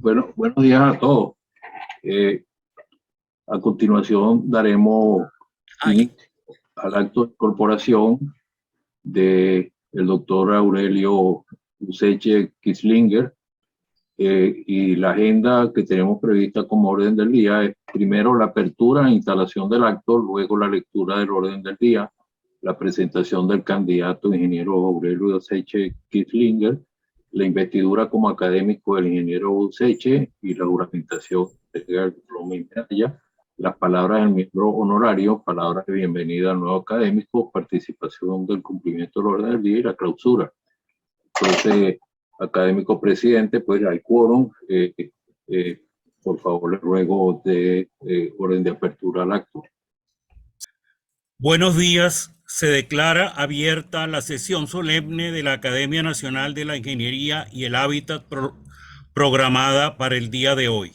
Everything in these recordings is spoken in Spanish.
Bueno, buenos días a todos. A continuación daremos inicio al acto de incorporación del doctor Aurelio Useche Kislinger, y la agenda que tenemos prevista como orden del día es primero la apertura e instalación del acto, luego la lectura del orden del día, la presentación del candidato ingeniero Aurelio Useche Kislinger, la investidura como académico del ingeniero Useche y la juramentación del diploma y medalla, las palabras del miembro honorario, palabras de bienvenida al nuevo académico, participación del cumplimiento del orden del día y la clausura. Entonces, académico presidente, pues hay quórum. Por favor, le ruego de orden de apertura al acto. Buenos días. Se declara abierta la sesión solemne de la Academia Nacional de la Ingeniería y el Hábitat programada para el día de hoy.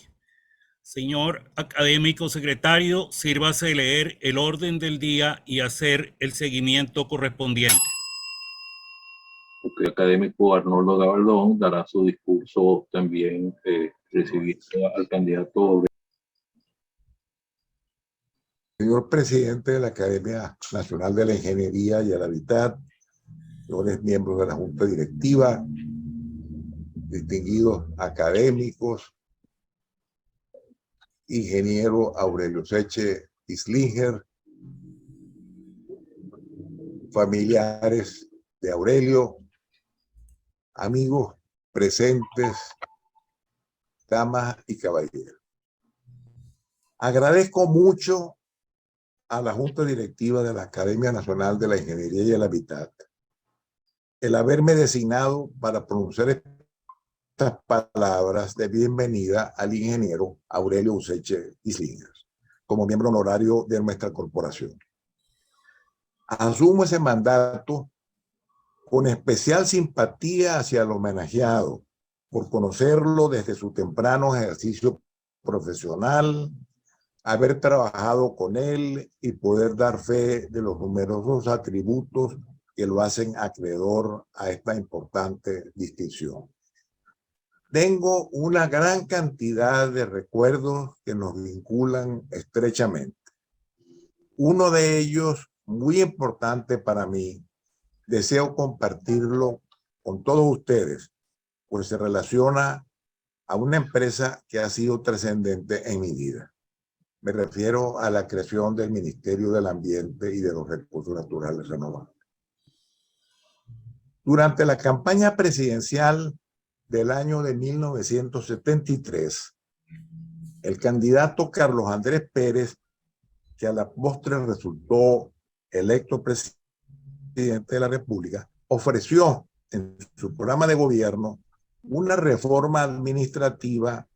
Señor académico secretario, sírvase de leer el orden del día y hacer el seguimiento correspondiente. El académico Arnoldo Gabaldón dará su discurso también recibiendo al candidato. Señor presidente de la Academia Nacional de la Ingeniería y el Hábitat, señores miembros de la Junta Directiva, distinguidos académicos, ingeniero Aurelio Useche Kislinger, familiares de Aurelio, amigos presentes, damas y caballeros. Agradezco mucho a la Junta Directiva de la Academia Nacional de la Ingeniería y el Hábitat el haberme designado para pronunciar estas palabras de bienvenida al ingeniero Aurelio Useche Kislinger como miembro honorario de nuestra corporación. Asumo ese mandato con especial simpatía hacia el homenajeado por conocerlo desde su temprano ejercicio profesional, haber trabajado con él y poder dar fe de los numerosos atributos que lo hacen acreedor a esta importante distinción. Tengo una gran cantidad de recuerdos que nos vinculan estrechamente. Uno de ellos, muy importante para mí, deseo compartirlo con todos ustedes, pues se relaciona a una empresa que ha sido trascendente en mi vida. Me refiero a la creación del Ministerio del Ambiente y de los Recursos Naturales Renovables. Durante la campaña presidencial del año de 1973, el candidato Carlos Andrés Pérez, que a la postre resultó electo presidente de la República, ofreció en su programa de gobierno una reforma administrativa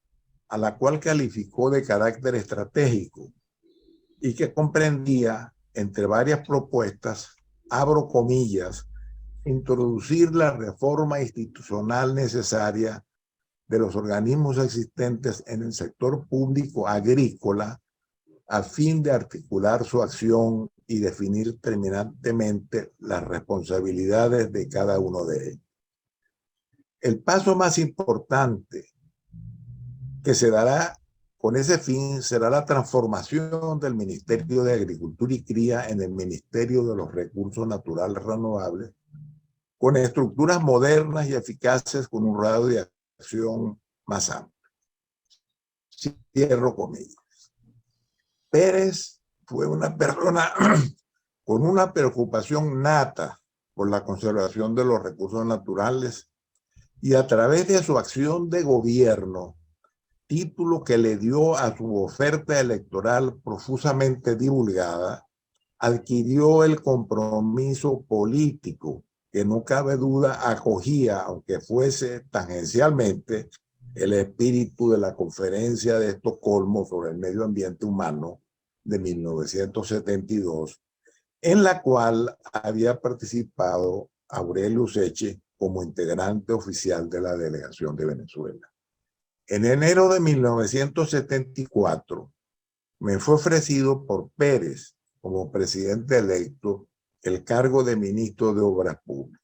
a la cual calificó de carácter estratégico y que comprendía, entre varias propuestas, abro comillas, introducir la reforma institucional necesaria de los organismos existentes en el sector público agrícola a fin de articular su acción y definir terminantemente las responsabilidades de cada uno de ellos. El paso más importante que se dará con ese fin será la transformación del Ministerio de Agricultura y Cría en el Ministerio de los Recursos Naturales Renovables, con estructuras modernas y eficaces con un radio de acción más amplio. Cierro comillas. Pérez fue una persona con una preocupación nata por la conservación de los recursos naturales y a través de su acción de gobierno, título que le dio a su oferta electoral profusamente divulgada, adquirió el compromiso político que no cabe duda acogía, aunque fuese tangencialmente, el espíritu de la Conferencia de Estocolmo sobre el Medio Ambiente Humano de 1972, en la cual había participado Aurelio Useche como integrante oficial de la delegación de Venezuela. En enero de 1974 me fue ofrecido por Pérez como presidente electo el cargo de ministro de Obras Públicas.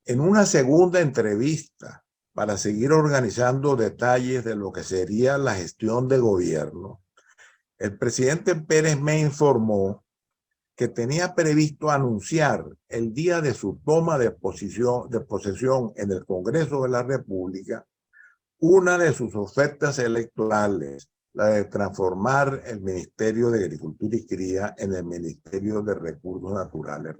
En una segunda entrevista para seguir organizando detalles de lo que sería la gestión de gobierno, el presidente Pérez me informó que tenía previsto anunciar el día de su toma de posesión en el Congreso de la República una de sus ofertas electorales, la de transformar el Ministerio de Agricultura y Cría en el Ministerio de Recursos Naturales.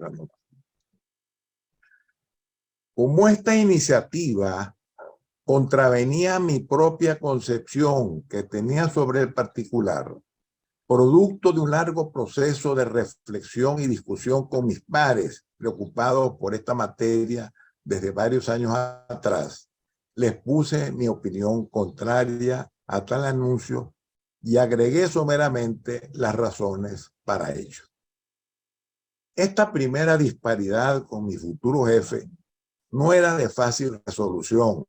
Como esta iniciativa contravenía mi propia concepción que tenía sobre el particular, producto de un largo proceso de reflexión y discusión con mis pares preocupados por esta materia desde varios años atrás, les puse mi opinión contraria a tal anuncio y agregué someramente las razones para ello. Esta primera disparidad con mi futuro jefe no era de fácil resolución,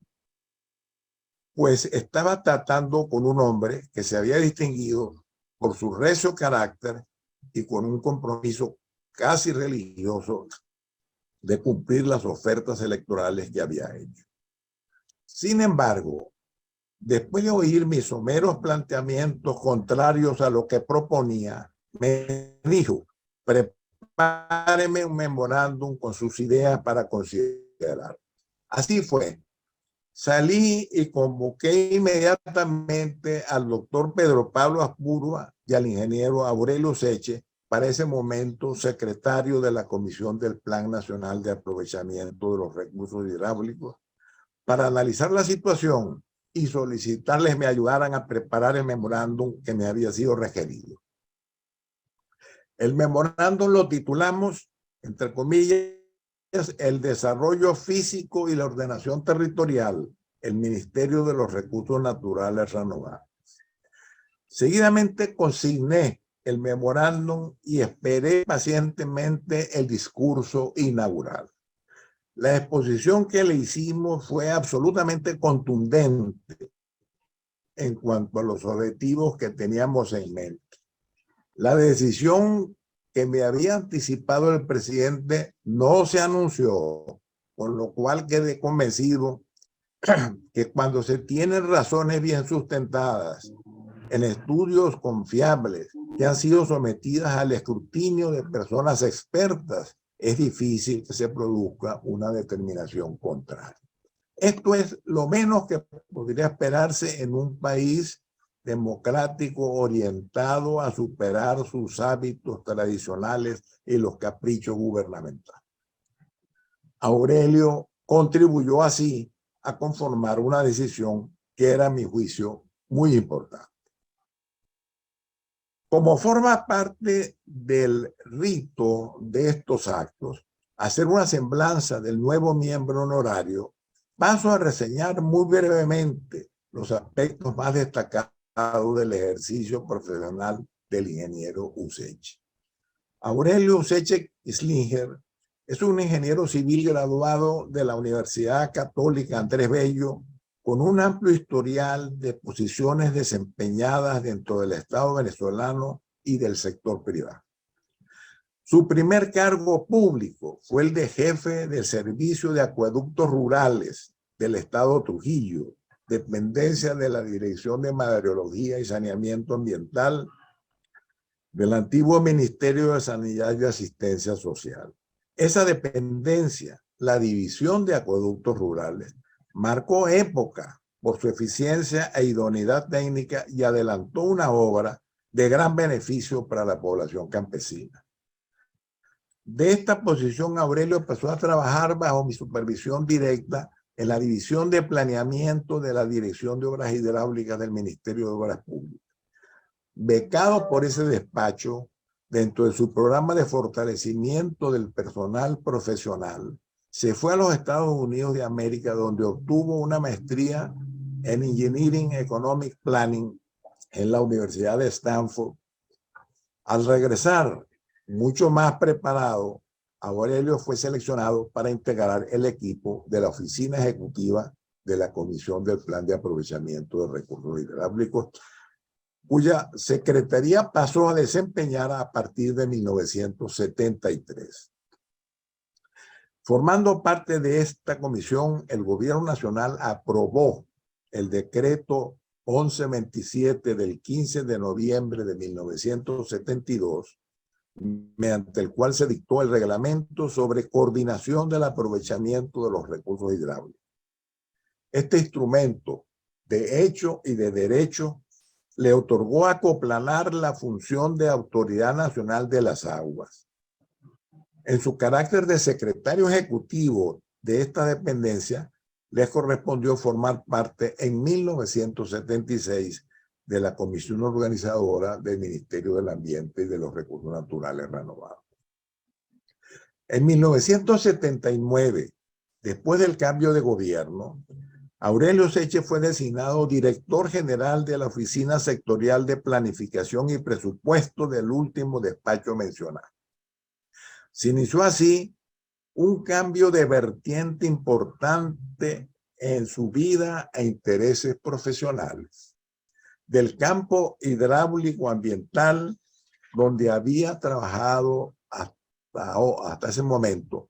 pues estaba tratando con un hombre que se había distinguido por su recio carácter y con un compromiso casi religioso de cumplir las ofertas electorales que había hecho. Sin embargo, después de oír mis someros planteamientos contrarios a lo que proponía, me dijo: prepáreme un memorándum con sus ideas para considerar. Así fue. Salí y convoqué inmediatamente al doctor Pedro Pablo Asburua y al ingeniero Aurelio Useche, para ese momento secretario de la Comisión del Plan Nacional de Aprovechamiento de los Recursos Hidráulicos, para analizar la situación y solicitarles me ayudaran a preparar el memorándum que me había sido requerido. El memorándum lo titulamos, entre comillas, el desarrollo físico y la ordenación territorial, el Ministerio de los Recursos Naturales renovables. Seguidamente consigné el memorándum y esperé pacientemente el discurso inaugural. La exposición que le hicimos fue absolutamente contundente en cuanto a los objetivos que teníamos en mente. La decisión que me había anticipado el presidente no se anunció, con lo cual quedé convencido que cuando se tienen razones bien sustentadas en estudios confiables que han sido sometidas al escrutinio de personas expertas, es difícil que se produzca una determinación contraria. Esto es lo menos que podría esperarse en un país democrático orientado a superar sus hábitos tradicionales y los caprichos gubernamentales. Aurelio contribuyó así a conformar una decisión que era, a mi juicio, muy importante. Como forma parte del rito de estos actos, hacer una semblanza del nuevo miembro honorario, paso a reseñar muy brevemente los aspectos más destacados del ejercicio profesional del ingeniero Useche. Aurelio Useche Kislinger es un ingeniero civil graduado de la Universidad Católica Andrés Bello, con un amplio historial de posiciones desempeñadas dentro del Estado venezolano y del sector privado. Su primer cargo público fue el de jefe del Servicio de Acueductos Rurales del Estado Trujillo, dependencia de la Dirección de Meteorología y Saneamiento Ambiental del antiguo Ministerio de Sanidad y Asistencia Social. Esa dependencia, la División de Acueductos Rurales, marcó época por su eficiencia e idoneidad técnica y adelantó una obra de gran beneficio para la población campesina. De esta posición, Aurelio empezó a trabajar bajo mi supervisión directa en la División de Planeamiento de la Dirección de Obras Hidráulicas del Ministerio de Obras Públicas. Becado por ese despacho, dentro de su programa de fortalecimiento del personal profesional, se fue a los Estados Unidos de América, donde obtuvo una maestría en Engineering Economic Planning en la Universidad de Stanford. Al regresar, mucho más preparado, Aurelio fue seleccionado para integrar el equipo de la Oficina Ejecutiva de la Comisión del Plan de Aprovechamiento de Recursos Hidráulicos, cuya secretaría pasó a desempeñar a partir de 1973. Formando parte de esta comisión, el gobierno nacional aprobó el decreto 1127 del 15 de noviembre de 1972, mediante el cual se dictó el reglamento sobre coordinación del aprovechamiento de los recursos hidráulicos. Este instrumento, de hecho y de derecho, le otorgó a Coplanar la función de Autoridad Nacional de las Aguas. En su carácter de secretario ejecutivo de esta dependencia, les correspondió formar parte en 1976 de la comisión organizadora del Ministerio del Ambiente y de los Recursos Naturales Renovables. En 1979, después del cambio de gobierno, Aurelio Useche fue designado director general de la Oficina Sectorial de Planificación y Presupuesto del último despacho mencionado. Se inició así un cambio de vertiente importante en su vida e intereses profesionales. Del campo hidráulico ambiental, donde había trabajado hasta ese momento,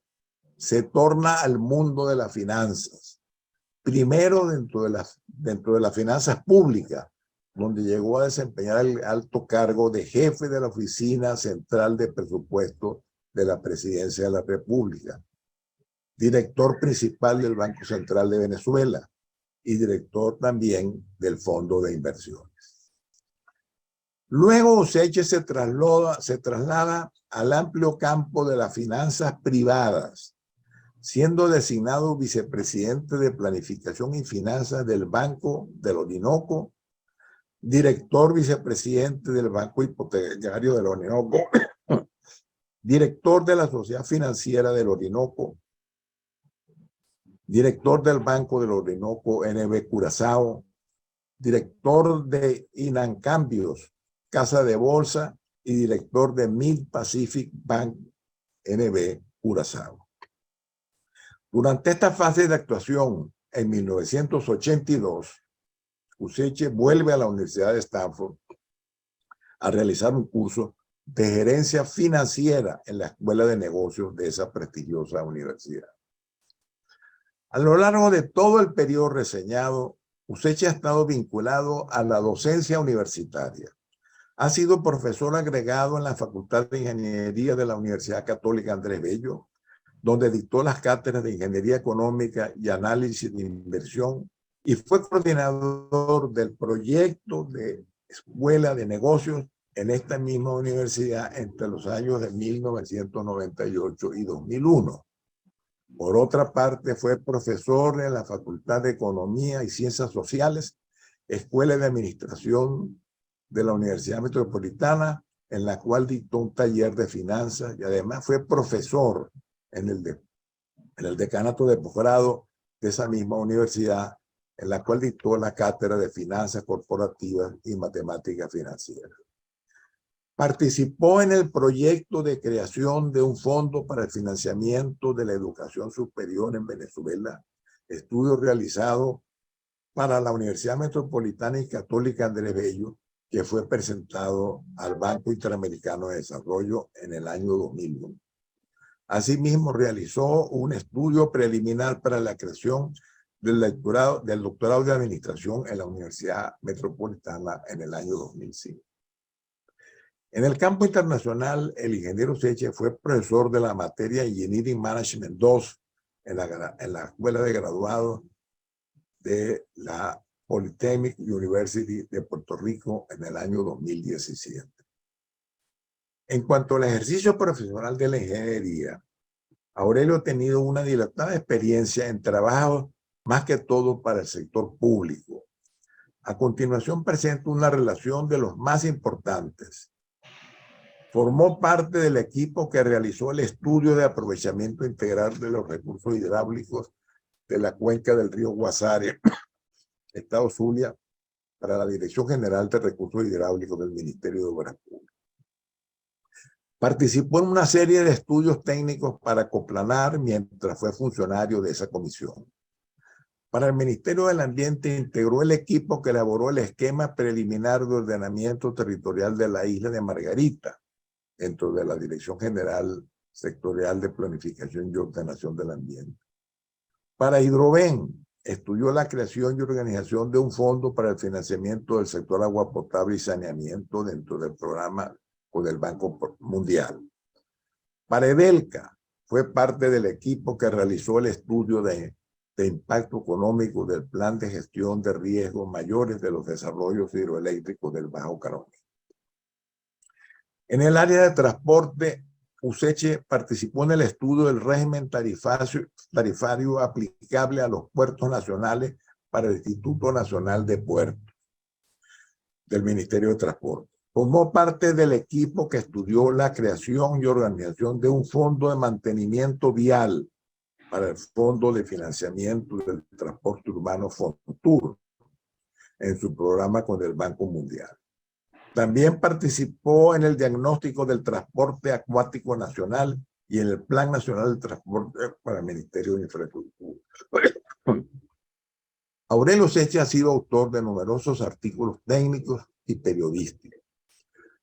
se torna al mundo de las finanzas. Primero dentro de las finanzas públicas, donde llegó a desempeñar el alto cargo de jefe de la Oficina Central de Presupuesto de la Presidencia de la República, director principal del Banco Central de Venezuela y director también del Fondo de Inversiones. Luego Useche se traslada al amplio campo de las finanzas privadas, siendo designado vicepresidente de Planificación y Finanzas del Banco del Orinoco, director vicepresidente del Banco Hipotecario del Orinoco, director de la Sociedad Financiera del Orinoco, director del Banco del Orinoco NB Curazao, director de Inancambios, Casa de Bolsa y director de Mid Pacific Bank NB Curazao. Durante esta fase de actuación, en 1982, Useche vuelve a la Universidad de Stanford a realizar un curso de gerencia financiera en la Escuela de Negocios de esa prestigiosa universidad. A lo largo de todo el periodo reseñado, Useche ha estado vinculado a la docencia universitaria. Ha sido profesor agregado en la Facultad de Ingeniería de la Universidad Católica Andrés Bello, donde dictó las cátedras de Ingeniería Económica y Análisis de Inversión, y fue coordinador del proyecto de Escuela de Negocios en esta misma universidad entre los años de 1998 y 2001. Por otra parte, fue profesor en la Facultad de Economía y Ciencias Sociales, Escuela de Administración de la Universidad Metropolitana, en la cual dictó un taller de finanzas, y además fue profesor en el decanato de posgrado de esa misma universidad, en la cual dictó la cátedra de Finanzas Corporativas y Matemáticas Financieras. Participó en el proyecto de creación de un fondo para el financiamiento de la educación superior en Venezuela, estudio realizado para la Universidad Metropolitana y Católica Andrés Bello, que fue presentado al Banco Interamericano de Desarrollo en el año 2001. Asimismo, realizó un estudio preliminar para la creación del doctorado de Administración en la Universidad Metropolitana en el año 2005. En el campo internacional, el ingeniero Useche fue profesor de la materia Engineering Management 2 en la Escuela de Graduados de la Polytechnic University de Puerto Rico en el año 2017. En cuanto al ejercicio profesional de la ingeniería, Aurelio ha tenido una dilatada experiencia en trabajos más que todo para el sector público. A continuación presento una relación de los más importantes. Formó parte del equipo que realizó el estudio de aprovechamiento integral de los recursos hidráulicos de la cuenca del río Guasare, Estado Zulia, para la Dirección General de Recursos Hidráulicos del Ministerio de Obras Públicas. Participó en una serie de estudios técnicos para Coplanar mientras fue funcionario de esa comisión. Para el Ministerio del Ambiente integró el equipo que elaboró el esquema preliminar de ordenamiento territorial de la isla de Margarita, dentro de la Dirección General sectorial de planificación y ordenación del ambiente. Para Hidroven, estudió la creación y organización de un fondo para el financiamiento del sector agua potable y saneamiento dentro del programa con el Banco Mundial. Para Edelca, fue parte del equipo que realizó el estudio de impacto económico del plan de gestión de riesgos mayores de los desarrollos hidroeléctricos del Bajo Carabobo. En el área de transporte, Useche participó en el estudio del régimen tarifario aplicable a los puertos nacionales para el Instituto Nacional de Puertos del Ministerio de Transporte. Formó parte del equipo que estudió la creación y organización de un fondo de mantenimiento vial para el Fondo de Financiamiento del Transporte Urbano FONTUR en su programa con el Banco Mundial. También participó en el diagnóstico del transporte acuático nacional y en el Plan Nacional de Transporte para el Ministerio de Infraestructura. Aurelio Useche ha sido autor de numerosos artículos técnicos y periodísticos.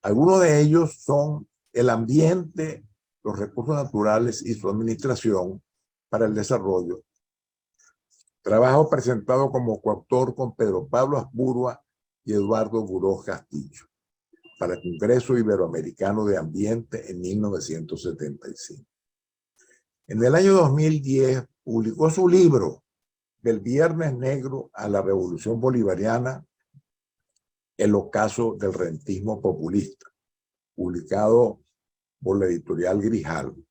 Algunos de ellos son El ambiente, los recursos naturales y su administración para el desarrollo. Trabajo presentado como coautor con Pedro Pablo Asburua y Eduardo Buró Castillo para el Congreso Iberoamericano de Ambiente en 1975. En el año 2010 publicó su libro Del Viernes Negro a la Revolución Bolivariana, el ocaso del rentismo populista, publicado por la editorial Grijalbo.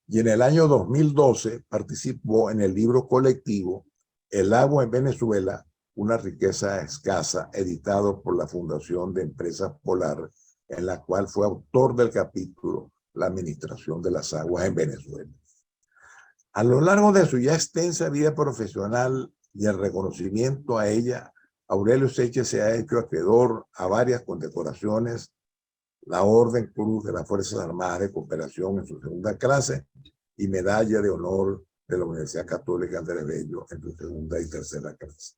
Y en el año 2012 participó en el libro colectivo El agua en Venezuela, una riqueza escasa, editado por la Fundación de Empresas Polar, en la cual fue autor del capítulo La administración de las aguas en Venezuela. A lo largo de su ya extensa vida profesional y el reconocimiento a ella, Aurelio Useche se ha hecho acreedor a varias condecoraciones, la Orden Cruz de las Fuerzas Armadas de Cooperación en su segunda clase y Medalla de Honor de la Universidad Católica Andrés Bello en su segunda y tercera clase.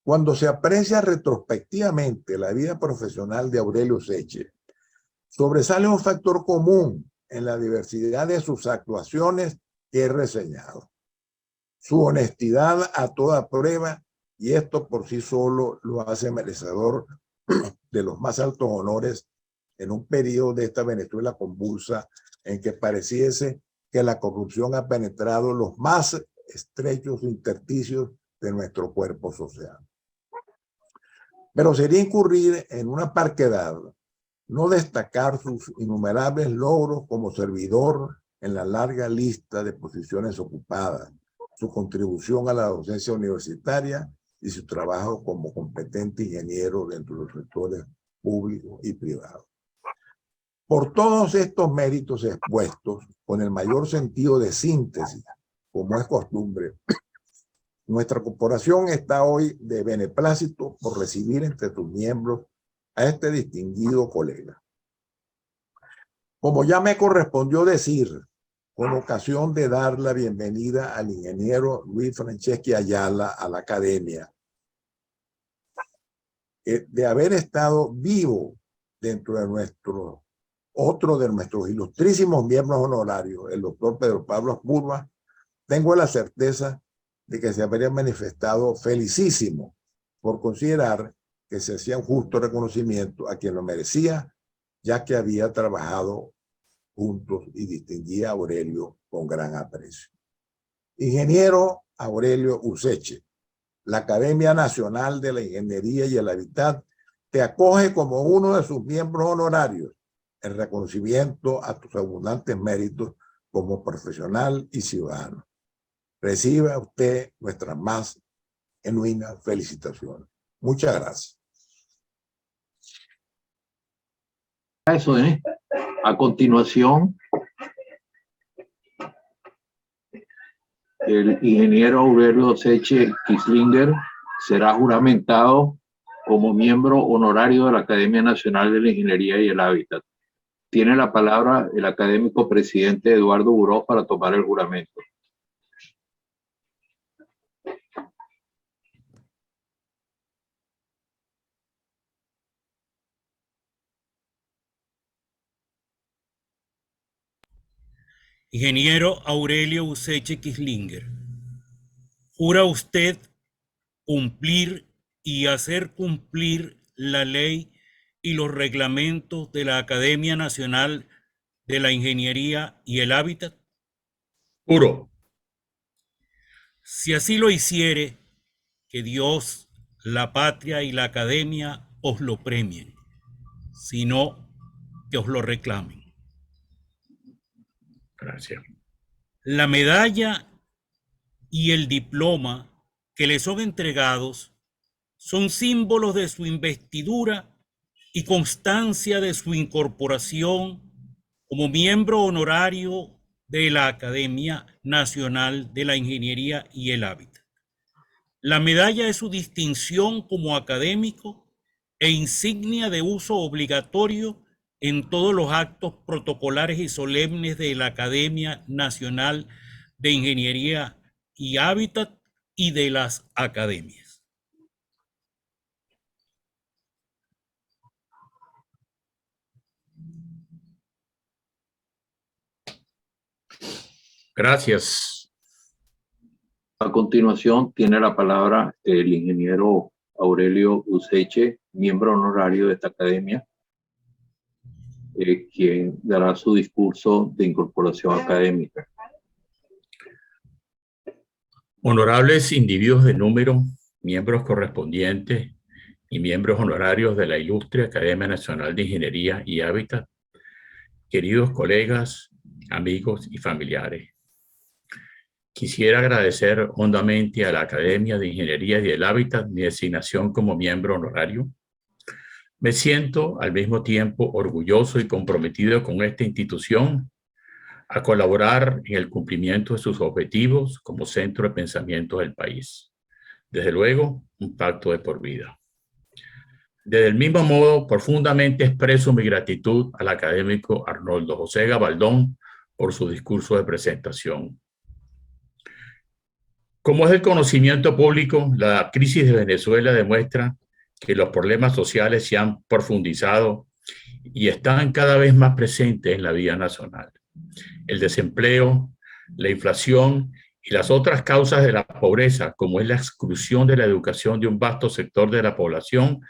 Cuando se aprecia retrospectivamente la vida profesional de Aurelio Useche, sobresale un factor común en la diversidad de sus actuaciones que he reseñado: su honestidad a toda prueba, y esto por sí solo lo hace merecedor de los más altos honores en un periodo de esta Venezuela convulsa en que pareciese que la corrupción ha penetrado los más estrechos intersticios de nuestro cuerpo social. Pero sería incurrir en una parquedad no destacar sus innumerables logros como servidor en la larga lista de posiciones ocupadas, su contribución a la docencia universitaria y su trabajo como competente ingeniero dentro de los sectores públicos y privados. Por todos estos méritos expuestos, con el mayor sentido de síntesis, como es costumbre, nuestra corporación está hoy de beneplácito por recibir entre sus miembros a este distinguido colega. Como ya me correspondió decir, con ocasión de dar la bienvenida al ingeniero Luis Franceschi Ayala a la academia, de haber estado vivo dentro de otro de nuestros ilustrísimos miembros honorarios, el doctor Pedro Pablo Asburua, tengo la certeza de que se habría manifestado felicísimo por considerar que se hacía un justo reconocimiento a quien lo merecía, ya que había trabajado juntos y distinguía a Aurelio con gran aprecio. Ingeniero Aurelio Useche, la Academia Nacional de la Ingeniería y el Hábitat te acoge como uno de sus miembros honorarios en reconocimiento a tus abundantes méritos como profesional y ciudadano. Reciba usted nuestras más genuinas felicitaciones. Muchas gracias. Eso, a continuación, el ingeniero Aurelio Useche Kislinger será juramentado como miembro honorario de la Academia Nacional de la Ingeniería y el Hábitat. Tiene la palabra el académico presidente Eduardo Buró para tomar el juramento. Ingeniero Aurelio Useche Kislinger, ¿jura usted cumplir y hacer cumplir la ley y los reglamentos de la Academia Nacional de la Ingeniería y el Hábitat? Juro. Si así lo hiciere, que Dios, la patria y la academia os lo premien, si no, que os lo reclamen. Gracias. La medalla y el diploma que le son entregados son símbolos de su investidura y constancia de su incorporación como miembro honorario de la Academia Nacional de la Ingeniería y el Hábitat. La medalla es su distinción como académico e insignia de uso obligatorio en todos los actos protocolares y solemnes de la Academia Nacional de Ingeniería y Hábitat y de las academias. Gracias. A continuación, tiene la palabra el ingeniero Aurelio Useche, miembro honorario de esta academia, quien dará su discurso de incorporación académica. Honorables individuos de número, miembros correspondientes y miembros honorarios de la Ilustre Academia Nacional de Ingeniería y Hábitat, queridos colegas, amigos y familiares. Quisiera agradecer hondamente a la Academia de Ingeniería y el Hábitat mi designación como miembro honorario. Me siento al mismo tiempo orgulloso y comprometido con esta institución a colaborar en el cumplimiento de sus objetivos como centro de pensamiento del país. Desde luego, un pacto de por vida. Desde el mismo modo, profundamente expreso mi gratitud al académico Arnoldo José Gabaldón por su discurso de presentación. Como es el conocimiento público, la crisis de Venezuela demuestra que los problemas sociales se han profundizado y están cada vez más presentes en la vida nacional. El desempleo, la inflación y las otras causas de la pobreza, como es la exclusión de la educación de un vasto sector de la población,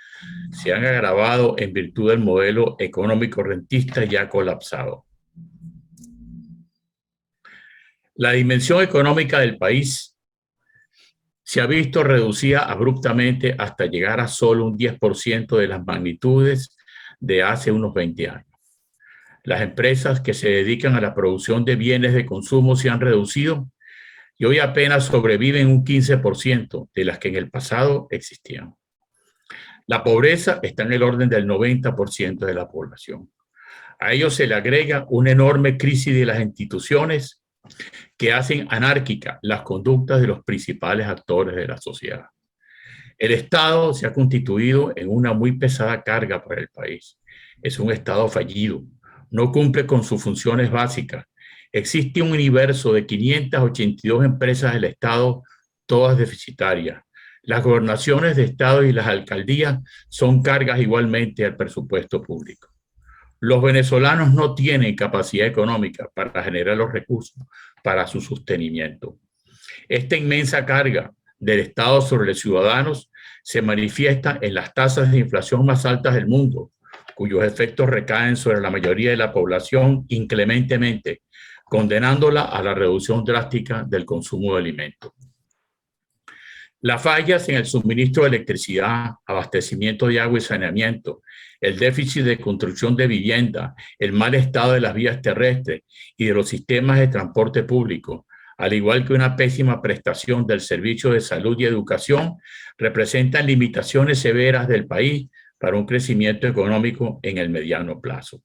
se han agravado en virtud del modelo económico rentista ya colapsado. La dimensión económica del país se ha visto reducida abruptamente hasta llegar a solo un 10% de las magnitudes de hace unos 20 años. Las empresas que se dedican a la producción de bienes de consumo se han reducido y hoy apenas sobreviven un 15% de las que en el pasado existían. La pobreza está en el orden del 90% de la población. A ello se le agrega una enorme crisis de las instituciones que hacen anárquicas las conductas de los principales actores de la sociedad. El Estado se ha constituido en una muy pesada carga para el país. Es un Estado fallido, no cumple con sus funciones básicas. Existe un universo de 582 empresas del Estado, todas deficitarias. Las gobernaciones de Estado y las alcaldías son cargas igualmente al presupuesto público. Los venezolanos no tienen capacidad económica para generar los recursos para su sostenimiento. Esta inmensa carga del Estado sobre los ciudadanos se manifiesta en las tasas de inflación más altas del mundo, cuyos efectos recaen sobre la mayoría de la población inclementemente, condenándola a la reducción drástica del consumo de alimentos. Las fallas en el suministro de electricidad, abastecimiento de agua y saneamiento, el déficit de construcción de vivienda, el mal estado de las vías terrestres y de los sistemas de transporte público, al igual que una pésima prestación del servicio de salud y educación, representan limitaciones severas del país para un crecimiento económico en el mediano plazo.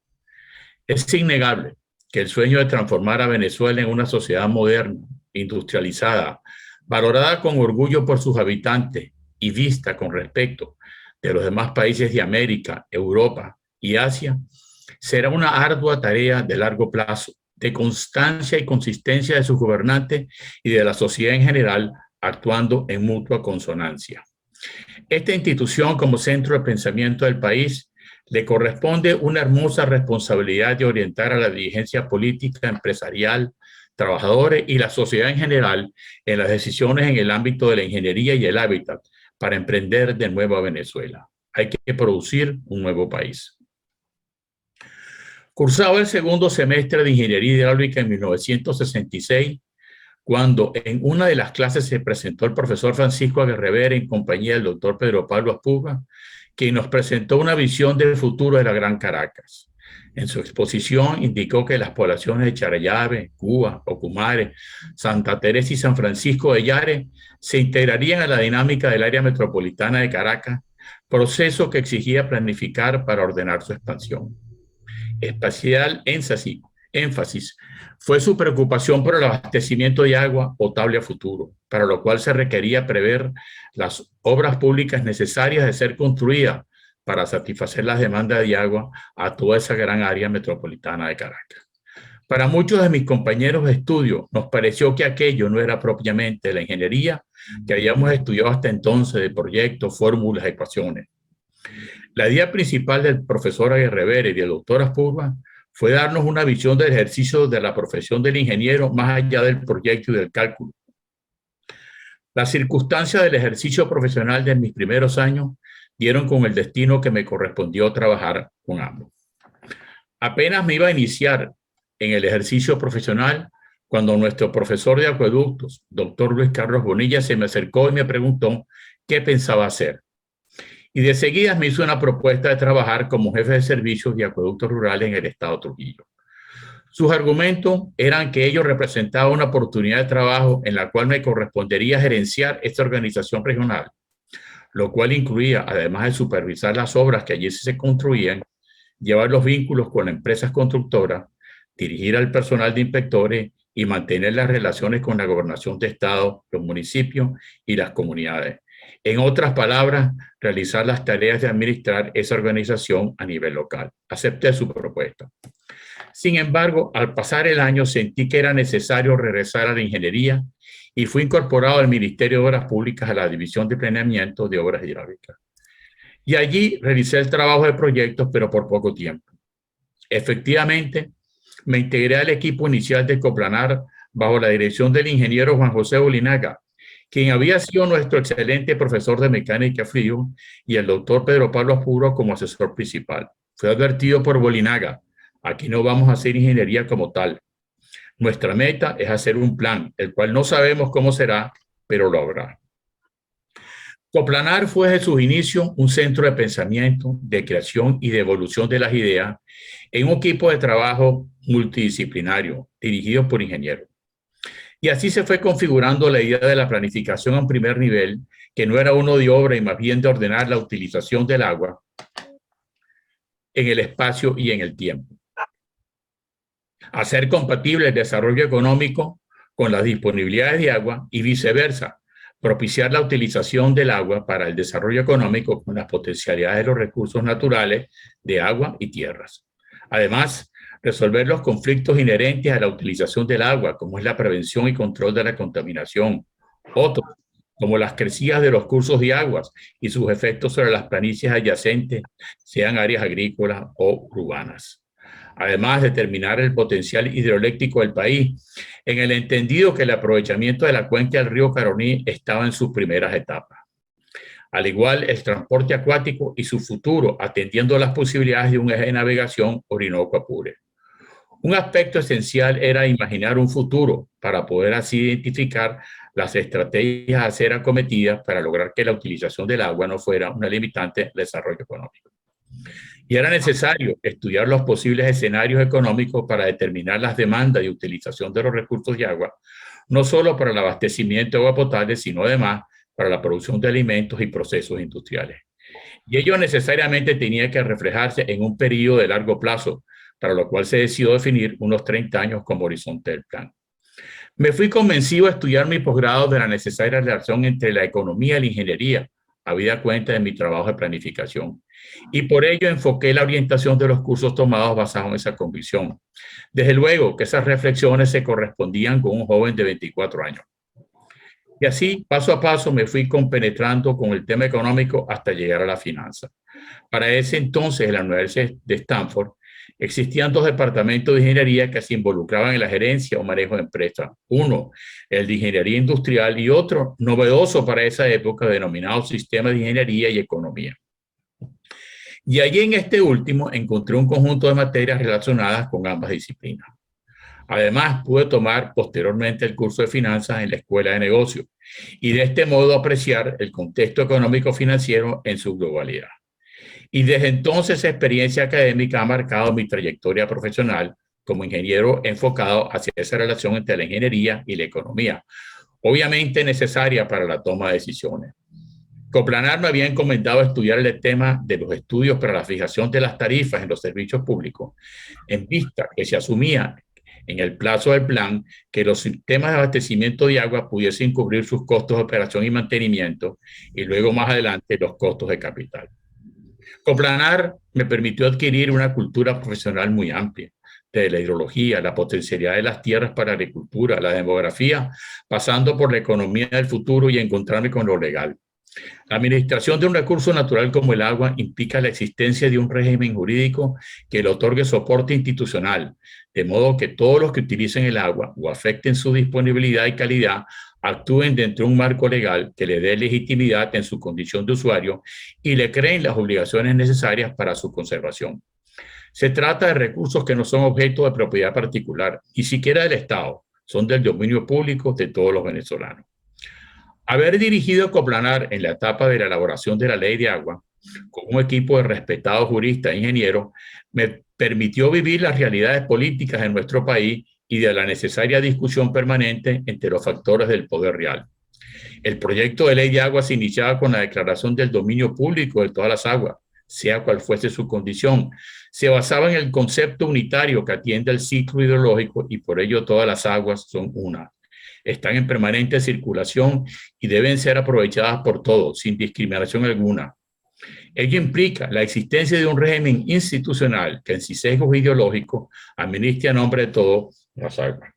Es innegable que el sueño de transformar a Venezuela en una sociedad moderna, industrializada, valorada con orgullo por sus habitantes y vista con respeto de los demás países de América, Europa y Asia, será una ardua tarea de largo plazo, de constancia y consistencia de sus gobernantes y de la sociedad en general, actuando en mutua consonancia. Esta institución, como centro de pensamiento del país, le corresponde una hermosa responsabilidad de orientar a la dirigencia política, empresarial, trabajadores y la sociedad en general en las decisiones en el ámbito de la ingeniería y el hábitat para emprender de nuevo a Venezuela. Hay que producir un nuevo país. Cursaba el segundo semestre de Ingeniería Hidráulica en 1966, cuando en una de las clases se presentó el profesor Francisco Aguerrevera en compañía del doctor Pedro Pablo Aspuga, quien nos presentó una visión del futuro de la Gran Caracas. En su exposición indicó que las poblaciones de Charallave, Cuba, Ocumare, Santa Teresa y San Francisco de Yare se integrarían a la dinámica del área metropolitana de Caracas, proceso que exigía planificar para ordenar su expansión. Especial énfasis fue su preocupación por el abastecimiento de agua potable a futuro, para lo cual se requería prever las obras públicas necesarias de ser construidas para satisfacer las demandas de agua a toda esa gran área metropolitana de Caracas. Para muchos de mis compañeros de estudio nos pareció que aquello no era propiamente la ingeniería que habíamos estudiado hasta entonces de proyectos, fórmulas, ecuaciones. La idea principal del profesor Aguerrevera y del doctor Aspuga fue darnos una visión del ejercicio de la profesión del ingeniero más allá del proyecto y del cálculo. Las circunstancias del ejercicio profesional de mis primeros años dieron con el destino que me correspondió trabajar con ambos. Apenas me iba a iniciar en el ejercicio profesional cuando nuestro profesor de acueductos, doctor Luis Carlos Bonilla, se me acercó y me preguntó qué pensaba hacer. Y de seguida me hizo una propuesta de trabajar como jefe de servicios de acueductos rurales en el estado de Trujillo. Sus argumentos eran que ello representaba una oportunidad de trabajo en la cual me correspondería gerenciar esta organización regional, lo cual incluía, además de supervisar las obras que allí se construían, llevar los vínculos con las empresas constructoras, dirigir al personal de inspectores y mantener las relaciones con la gobernación de estado, los municipios y las comunidades. En otras palabras, realizar las tareas de administrar esa organización a nivel local. Acepté su propuesta. Sin embargo, al pasar el año sentí que era necesario regresar a la ingeniería y fui incorporado al Ministerio de Obras Públicas a la División de Planeamiento de Obras Hidráulicas. Y allí realicé el trabajo de proyectos, pero por poco tiempo. Efectivamente, me integré al equipo inicial de Coplanar bajo la dirección del ingeniero Juan José Bolinaga, quien había sido nuestro excelente profesor de mecánica frío, y el doctor Pedro Pablo Aspuga como asesor principal. Fue advertido por Bolinaga: aquí no vamos a hacer ingeniería como tal. Nuestra meta es hacer un plan, el cual no sabemos cómo será, pero lo habrá. Coplanar fue desde sus inicios un centro de pensamiento, de creación y de evolución de las ideas en un equipo de trabajo multidisciplinario, dirigido por ingenieros. Y así se fue configurando la idea de la planificación a un primer nivel, que no era uno de obra y más bien de ordenar la utilización del agua en el espacio y en el tiempo. Hacer compatible el desarrollo económico con las disponibilidades de agua y viceversa, propiciar la utilización del agua para el desarrollo económico con las potencialidades de los recursos naturales de agua y tierras. Además, resolver los conflictos inherentes a la utilización del agua, como es la prevención y control de la contaminación. Otros, como las crecidas de los cursos de aguas y sus efectos sobre las planicies adyacentes, sean áreas agrícolas o urbanas. Además, determinar el potencial hidroeléctrico del país, en el entendido que el aprovechamiento de la cuenca del río Caroní estaba en sus primeras etapas. Al igual, el transporte acuático y su futuro, atendiendo las posibilidades de un eje de navegación Orinoco-Apure. Un aspecto esencial era imaginar un futuro para poder así identificar las estrategias a ser acometidas para lograr que la utilización del agua no fuera una limitante del desarrollo económico. Y era necesario estudiar los posibles escenarios económicos para determinar las demandas de utilización de los recursos de agua, no solo para el abastecimiento de agua potable, sino además para la producción de alimentos y procesos industriales. Y ello necesariamente tenía que reflejarse en un periodo de largo plazo, para lo cual se decidió definir unos 30 años como horizonte del plan. Me fui convencido a estudiar mi posgrado de la necesaria relación entre la economía y la ingeniería, habida cuenta de mi trabajo de planificación. Y por ello enfoqué la orientación de los cursos tomados basados en esa convicción. Desde luego que esas reflexiones se correspondían con un joven de 24 años. Y así, paso a paso, me fui compenetrando con el tema económico hasta llegar a la finanza. Para ese entonces, en la Universidad de Stanford, Existían dos departamentos de ingeniería que se involucraban en la gerencia o manejo de empresas. Uno, el de ingeniería industrial, y otro, novedoso para esa época, denominado Sistema de Ingeniería y Economía. Y allí en este último encontré un conjunto de materias relacionadas con ambas disciplinas. Además, pude tomar posteriormente el curso de finanzas en la Escuela de Negocios y de este modo apreciar el contexto económico financiero en su globalidad. Y desde entonces esa experiencia académica ha marcado mi trayectoria profesional como ingeniero enfocado hacia esa relación entre la ingeniería y la economía, obviamente necesaria para la toma de decisiones. Coplanar me había encomendado estudiar el tema de los estudios para la fijación de las tarifas en los servicios públicos, en vista que se asumía en el plazo del plan que los sistemas de abastecimiento de agua pudiesen cubrir sus costos de operación y mantenimiento y luego más adelante los costos de capital. Coplanar me permitió adquirir una cultura profesional muy amplia, de la hidrología, la potencialidad de las tierras para la agricultura, la demografía, pasando por la economía del futuro y encontrarme con lo legal. La administración de un recurso natural como el agua implica la existencia de un régimen jurídico que le otorgue soporte institucional, de modo que todos los que utilicen el agua o afecten su disponibilidad y calidad actúen dentro de un marco legal que le dé legitimidad en su condición de usuario y le creen las obligaciones necesarias para su conservación. Se trata de recursos que no son objeto de propiedad particular, ni siquiera del Estado, son del dominio público de todos los venezolanos. Haber dirigido Coplanar en la etapa de la elaboración de la ley de agua, con un equipo de respetados juristas e ingenieros, me permitió vivir las realidades políticas en nuestro país y de la necesaria discusión permanente entre los factores del poder real. El proyecto de ley de agua se iniciaba con la declaración del dominio público de todas las aguas, sea cual fuese su condición. Se basaba en el concepto unitario que atiende al ciclo hidrológico y por ello todas las aguas son una. Están en permanente circulación y deben ser aprovechadas por todos, sin discriminación alguna. Ello implica la existencia de un régimen institucional que en sus sesgos ideológicos administre a nombre de todos las aguas.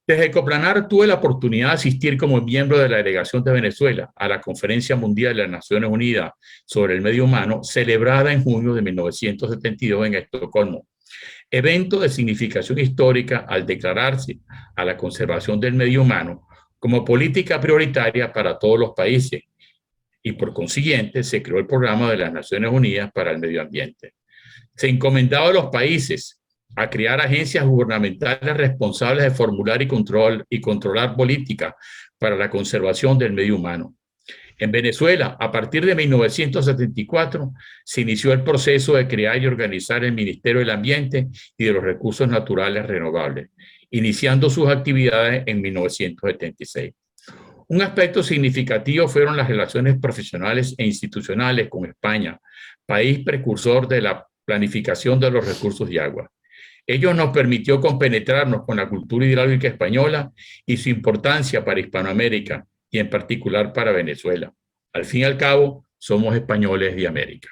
Desde Coplanar tuve la oportunidad de asistir como miembro de la delegación de Venezuela a la Conferencia Mundial de las Naciones Unidas sobre el Medio Humano, celebrada en junio de 1972 en Estocolmo. Evento de significación histórica al declararse a la conservación del medio humano como política prioritaria para todos los países y por consiguiente se creó el Programa de las Naciones Unidas para el Medio Ambiente. Se encomendaba a los países a crear agencias gubernamentales responsables de formular y controlar políticas para la conservación del medio humano. En Venezuela, a partir de 1974, se inició el proceso de crear y organizar el Ministerio del Ambiente y de los Recursos Naturales Renovables, iniciando sus actividades en 1976. Un aspecto significativo fueron las relaciones profesionales e institucionales con España, país precursor de la planificación de los recursos de agua. Ello nos permitió compenetrarnos con la cultura hidráulica española y su importancia para Hispanoamérica, y en particular para Venezuela. Al fin y al cabo, somos españoles de América.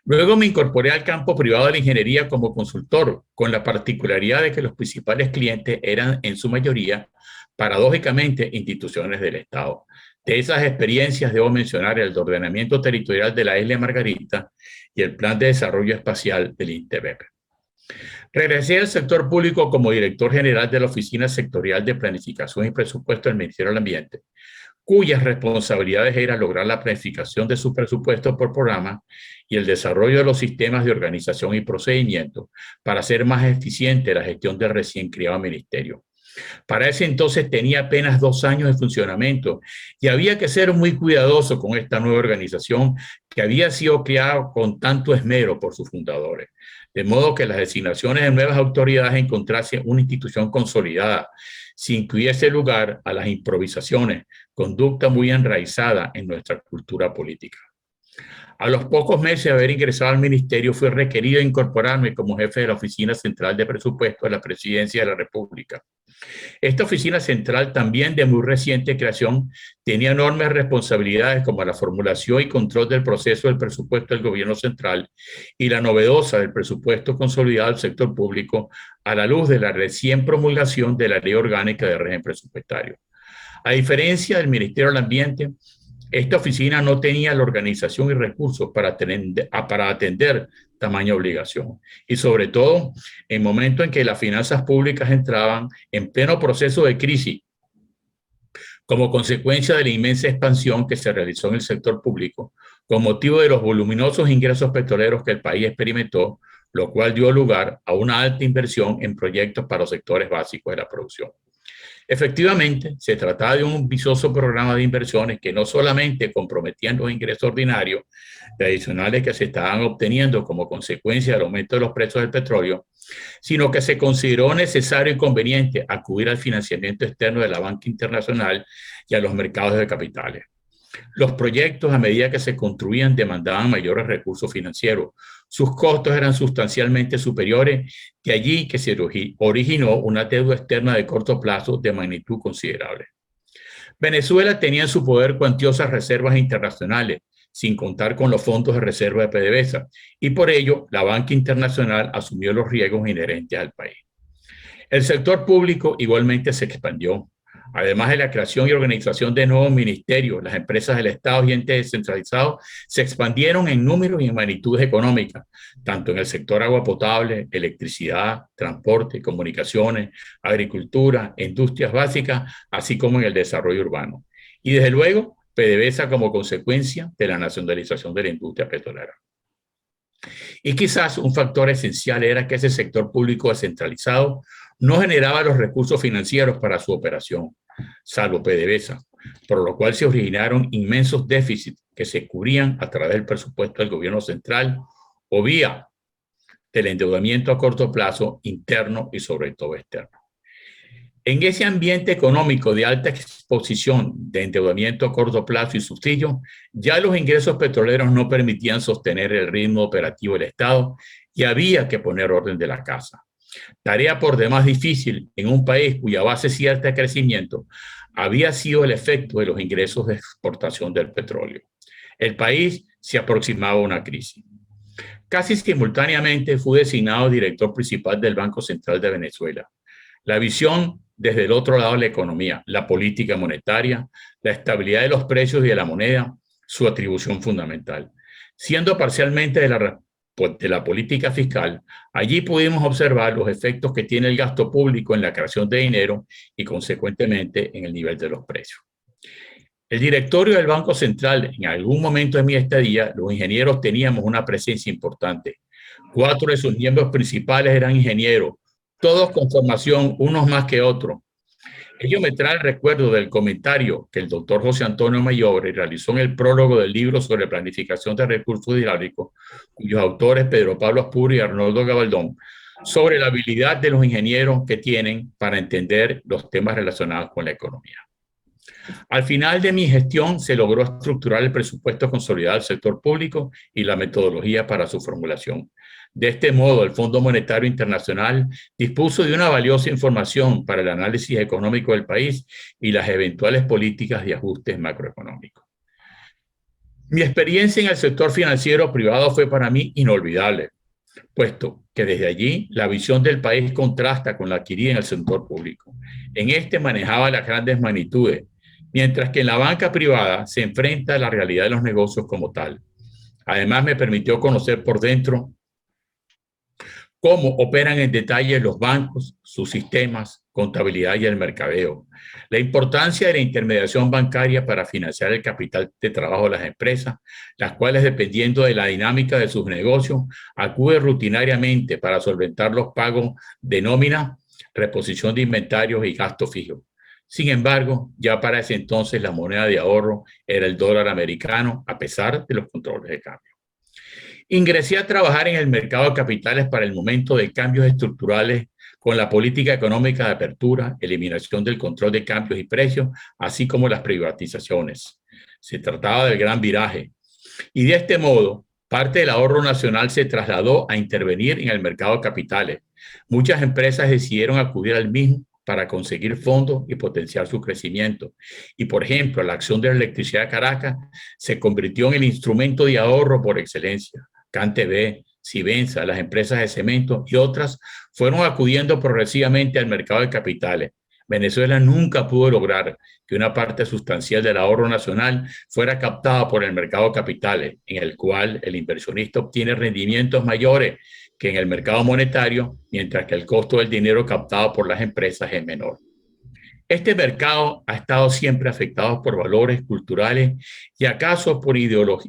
Luego me incorporé al campo privado de la ingeniería como consultor, con la particularidad de que los principales clientes eran, en su mayoría, paradójicamente, instituciones del Estado. De esas experiencias debo mencionar el de ordenamiento territorial de la isla Margarita y el plan de desarrollo espacial del INTEBEP. Regresé al sector público como director general de la Oficina Sectorial de Planificación y Presupuesto del Ministerio del Ambiente, cuyas responsabilidades eran lograr la planificación de su presupuesto por programa y el desarrollo de los sistemas de organización y procedimientos para hacer más eficiente la gestión del recién creado ministerio. Para ese entonces tenía apenas 2 años de funcionamiento y había que ser muy cuidadoso con esta nueva organización que había sido creada con tanto esmero por sus fundadores. De modo que las designaciones de nuevas autoridades encontrasen una institución consolidada, sin que hubiese lugar a las improvisaciones, conducta muy enraizada en nuestra cultura política. A los pocos meses de haber ingresado al ministerio, fui requerido a incorporarme como jefe de la Oficina Central de Presupuesto de la Presidencia de la República. Esta oficina central, también de muy reciente creación, tenía enormes responsabilidades como la formulación y control del proceso del presupuesto del gobierno central y la novedosa del presupuesto consolidado del sector público a la luz de la recién promulgación de la Ley Orgánica de Régimen Presupuestario. A diferencia del Ministerio del Ambiente, Esta oficina no tenía la organización y recursos para atender tamaña obligación. Y sobre todo, en el momento en que las finanzas públicas entraban en pleno proceso de crisis, como consecuencia de la inmensa expansión que se realizó en el sector público, con motivo de los voluminosos ingresos petroleros que el país experimentó, lo cual dio lugar a una alta inversión en proyectos para los sectores básicos de la producción. Efectivamente, se trataba de un vistoso programa de inversiones que no solamente comprometían los ingresos ordinarios tradicionales que se estaban obteniendo como consecuencia del aumento de los precios del petróleo, sino que se consideró necesario y conveniente acudir al financiamiento externo de la banca internacional y a los mercados de capitales. Los proyectos, a medida que se construían, demandaban mayores recursos financieros. Sus costos eran sustancialmente superiores, de allí que se originó una deuda externa de corto plazo de magnitud considerable. Venezuela tenía en su poder cuantiosas reservas internacionales, sin contar con los fondos de reserva de PDVSA, y por ello la banca internacional asumió los riesgos inherentes al país. El sector público igualmente se expandió. Además de la creación y organización de nuevos ministerios, las empresas del Estado y entes descentralizados se expandieron en números y en magnitudes económicas, tanto en el sector agua potable, electricidad, transporte, comunicaciones, agricultura, industrias básicas, así como en el desarrollo urbano. Y desde luego, PDVSA como consecuencia de la nacionalización de la industria petrolera. Y quizás un factor esencial era que ese sector público descentralizado no generaba los recursos financieros para su operación, salvo PDVSA, por lo cual se originaron inmensos déficits que se cubrían a través del presupuesto del gobierno central o vía del endeudamiento a corto plazo interno y sobre todo externo. En ese ambiente económico de alta exposición de endeudamiento a corto plazo y subsidio, ya los ingresos petroleros no permitían sostener el ritmo operativo del Estado y había que poner orden de la casa. Tarea por demás difícil en un país cuya base cierta de crecimiento había sido el efecto de los ingresos de exportación del petróleo. El país se aproximaba a una crisis. Casi simultáneamente fui designado director principal del Banco Central de Venezuela. La visión desde el otro lado de la economía, la política monetaria, la estabilidad de los precios y de la moneda, su atribución fundamental. Siendo parcialmente de la política fiscal, allí pudimos observar los efectos que tiene el gasto público en la creación de dinero y consecuentemente en el nivel de los precios. El directorio del Banco Central, en algún momento de mi estadía, los ingenieros teníamos una presencia importante. 4 de sus miembros principales eran ingenieros, todos con formación, unos más que otros. Ello me trae el recuerdo del comentario que el doctor José Antonio Mayobre realizó en el prólogo del libro sobre planificación de recursos hidráulicos, cuyos autores Pedro Pablo Aspuro y Arnoldo Gabaldón, sobre la habilidad de los ingenieros que tienen para entender los temas relacionados con la economía. Al final de mi gestión se logró estructurar el presupuesto consolidado del sector público y la metodología para su formulación. De este modo, el Fondo Monetario Internacional dispuso de una valiosa información para el análisis económico del país y las eventuales políticas de ajustes macroeconómicos. Mi experiencia en el sector financiero privado fue para mí inolvidable, puesto que desde allí la visión del país contrasta con la adquirida en el sector público. En este manejaba las grandes magnitudes, mientras que en la banca privada se enfrenta a la realidad de los negocios como tal. Además, me permitió conocer por dentro cómo operan en detalle los bancos, sus sistemas, contabilidad y el mercadeo. La importancia de la intermediación bancaria para financiar el capital de trabajo de las empresas, las cuales, dependiendo de la dinámica de sus negocios, acuden rutinariamente para solventar los pagos de nómina, reposición de inventarios y gasto fijo. Sin embargo, ya para ese entonces la moneda de ahorro era el dólar americano, a pesar de los controles de cambio. Ingresé a trabajar en el mercado de capitales para el momento de cambios estructurales con la política económica de apertura, eliminación del control de cambios y precios, así como las privatizaciones. Se trataba del gran viraje. Y de este modo, parte del ahorro nacional se trasladó a intervenir en el mercado de capitales. Muchas empresas decidieron acudir al mismo para conseguir fondos y potenciar su crecimiento. Y, por ejemplo, la acción de la electricidad de Caracas se convirtió en el instrumento de ahorro por excelencia. CanTV, Sibenza, las empresas de cemento y otras fueron acudiendo progresivamente al mercado de capitales. Venezuela nunca pudo lograr que una parte sustancial del ahorro nacional fuera captada por el mercado de capitales, en el cual el inversionista obtiene rendimientos mayores que en el mercado monetario, mientras que el costo del dinero captado por las empresas es menor. Este mercado ha estado siempre afectado por valores culturales y acaso